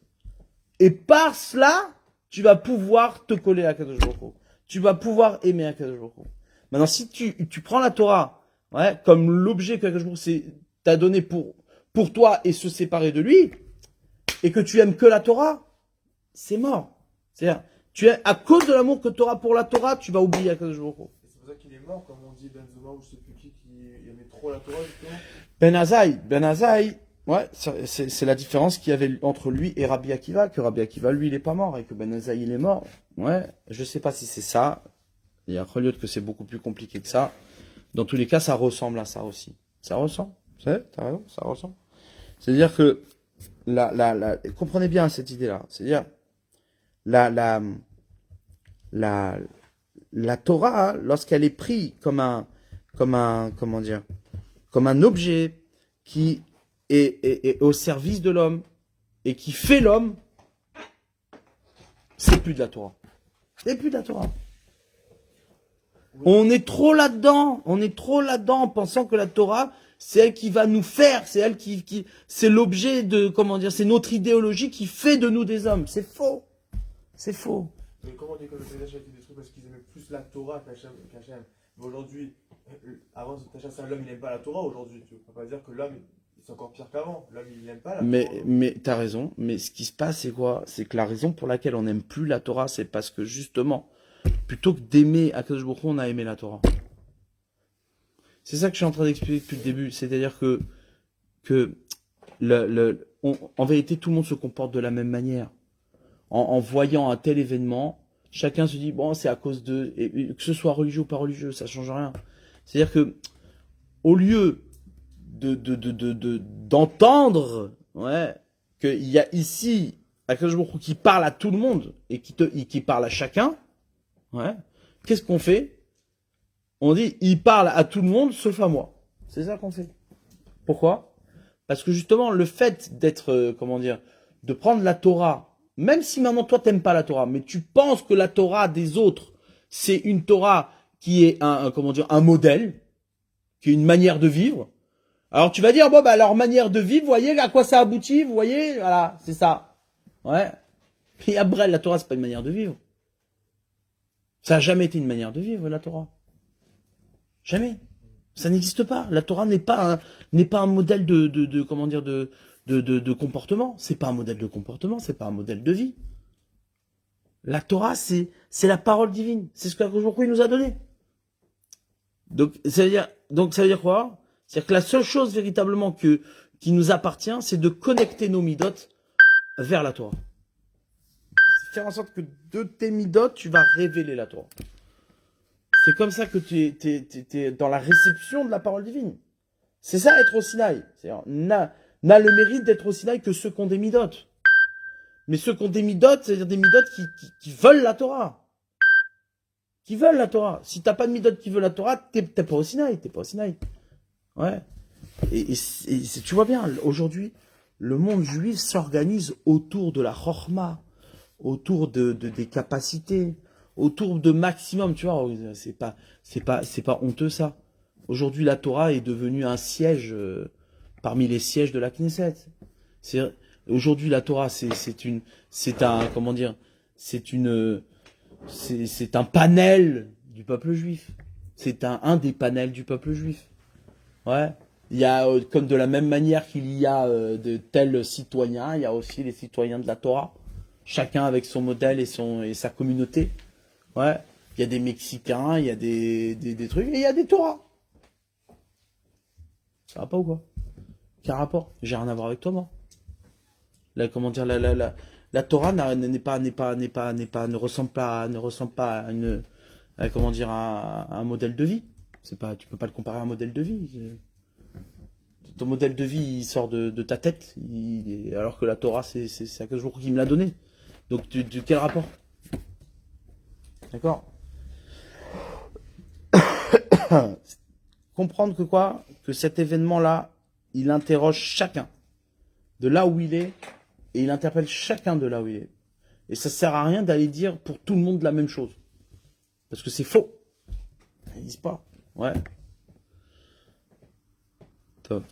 Et par cela, tu vas pouvoir te coller à Akadosh Baruch Hu. Tu vas pouvoir aimer Akadosh Baruch Hu. Maintenant, si tu prends la Torah, ouais, comme l'objet que Akadosh Baruch Hu t'a donné pour toi et se séparer de lui, et que tu aimes que la Torah, c'est mort. C'est-à-dire, à cause de l'amour que tu auras pour la Torah, tu vas oublier Akadosh Baruch Hu.
C'est pour ça qu'il est mort, comme on dit Ben Zoma ou je sais plus qui aimait trop la Torah, justement.
Ben Azaï, ouais, c'est la différence qu'il y avait entre lui et Rabbi Akiva, que Rabbi Akiva, lui, il est pas mort, et que Ben Azaï, il est mort. Ouais, je sais pas si c'est ça. Il y a un lieu que c'est beaucoup plus compliqué que ça. Dans tous les cas, ça ressemble à ça aussi. Ça ressemble. T'as raison, ça ressemble. C'est-à-dire que, comprenez bien cette idée-là. C'est-à-dire, la Torah, lorsqu'elle est prise comme un objet qui est au service de l'homme et qui fait l'homme, c'est plus de la Torah. C'est plus de la Torah. Oui. On est trop là-dedans en pensant que la Torah, c'est elle qui va nous faire, c'est elle c'est l'objet de, c'est notre idéologie qui fait de nous des hommes. C'est faux. C'est faux.
Mais comment on dit que le Kodesh a été détruit parce qu'ils aimaient plus la Torah qu'Hachem? Mais aujourd'hui, avant l'homme il n'aime pas la Torah aujourd'hui. Tu ne peux pas dire que l'homme c'est encore pire qu'avant. L'homme il n'aime pas la Torah.
Mais t'as raison. Mais ce qui se passe c'est quoi? C'est que la raison pour laquelle on n'aime plus la Torah, c'est parce que justement, plutôt que d'aimer Akadosh Baruch Hu, on a aimé la Torah. C'est ça que je suis en train d'expliquer depuis le début. C'est-à-dire que en vérité tout le monde se comporte de la même manière. en voyant un tel événement, chacun se dit, bon, c'est à cause de... Et que ce soit religieux ou pas religieux, ça change rien. C'est-à-dire que, au lieu d'entendre, ouais, qu'il y a ici Akadosh Baruch Hu qui parle à tout le monde et qui parle à chacun, ouais, qu'est-ce qu'on fait? On dit, il parle à tout le monde sauf à moi. C'est ça qu'on fait. Pourquoi? Parce que justement, le fait d'être, comment dire, de prendre la Torah, même si maintenant toi t'aimes pas la Torah, mais tu penses que la Torah des autres, c'est une Torah qui est comment dire, un modèle, qui est une manière de vivre. Alors tu vas dire, bon, bah, leur manière de vivre, vous voyez à quoi ça aboutit, vous voyez, voilà, c'est ça. Ouais. Et après, la Torah, c'est pas une manière de vivre. Ça a jamais été une manière de vivre, la Torah. Jamais. Ça n'existe pas. La Torah n'est pas un modèle comment dire, de comportement. C'est pas un modèle de comportement, c'est pas un modèle de vie. La Torah, c'est la parole divine. C'est ce qu'aujourd'hui nous a donné. Donc, ça veut dire quoi? C'est-à-dire que la seule chose véritablement qui nous appartient, c'est de connecter nos midotes vers la Torah. Faire en sorte que de tes midotes, tu vas révéler la Torah. C'est comme ça que tu es dans la réception de la parole divine. C'est ça être au Sinaï. C'est-à-dire, n'a le mérite d'être au Sinaï que ceux qui ont des midotes. Mais ceux qui ont des midotes, c'est-à-dire des midotes qui veulent la Torah. Qui veulent la Torah. Si t'as pas de midotes qui veulent la Torah, t'es pas au Sinaï. T'es pas au Sinaï. Ouais. Et tu vois bien, aujourd'hui, le monde juif s'organise autour de la chorma, autour des capacités, autour de maximum, tu vois. C'est pas honteux ça. Aujourd'hui, la Torah est devenue un siège parmi les sièges de la Knesset. Aujourd'hui, la Torah, c'est un panel du peuple juif. C'est un des panels du peuple juif. Ouais. Il y a, comme de la même manière qu'il y a de tels citoyens, il y a aussi les citoyens de la Torah. Chacun avec son modèle et sa communauté. Ouais. Il y a des Mexicains, il y a des trucs, et il y a des Torahs. Ça va pas ou quoi? Quel rapport? J'ai rien à voir avec toi, moi. Comment dire, la Torah ne ressemble pas à comment dire, à un modèle de vie. Tu peux pas le comparer à un modèle de vie. Ton modèle de vie, il sort de ta tête, alors que la Torah, c'est Akadosh Baruch Hu qui me l'a donné. Donc, quel rapport? D'accord? Comprendre que quoi? Que cet événement-là, il interroge chacun de là où il est, et il interpelle chacun de là où il est. Et ça sert à rien d'aller dire pour tout le monde la même chose. Parce que c'est faux. Ils disent pas. Ouais. Top.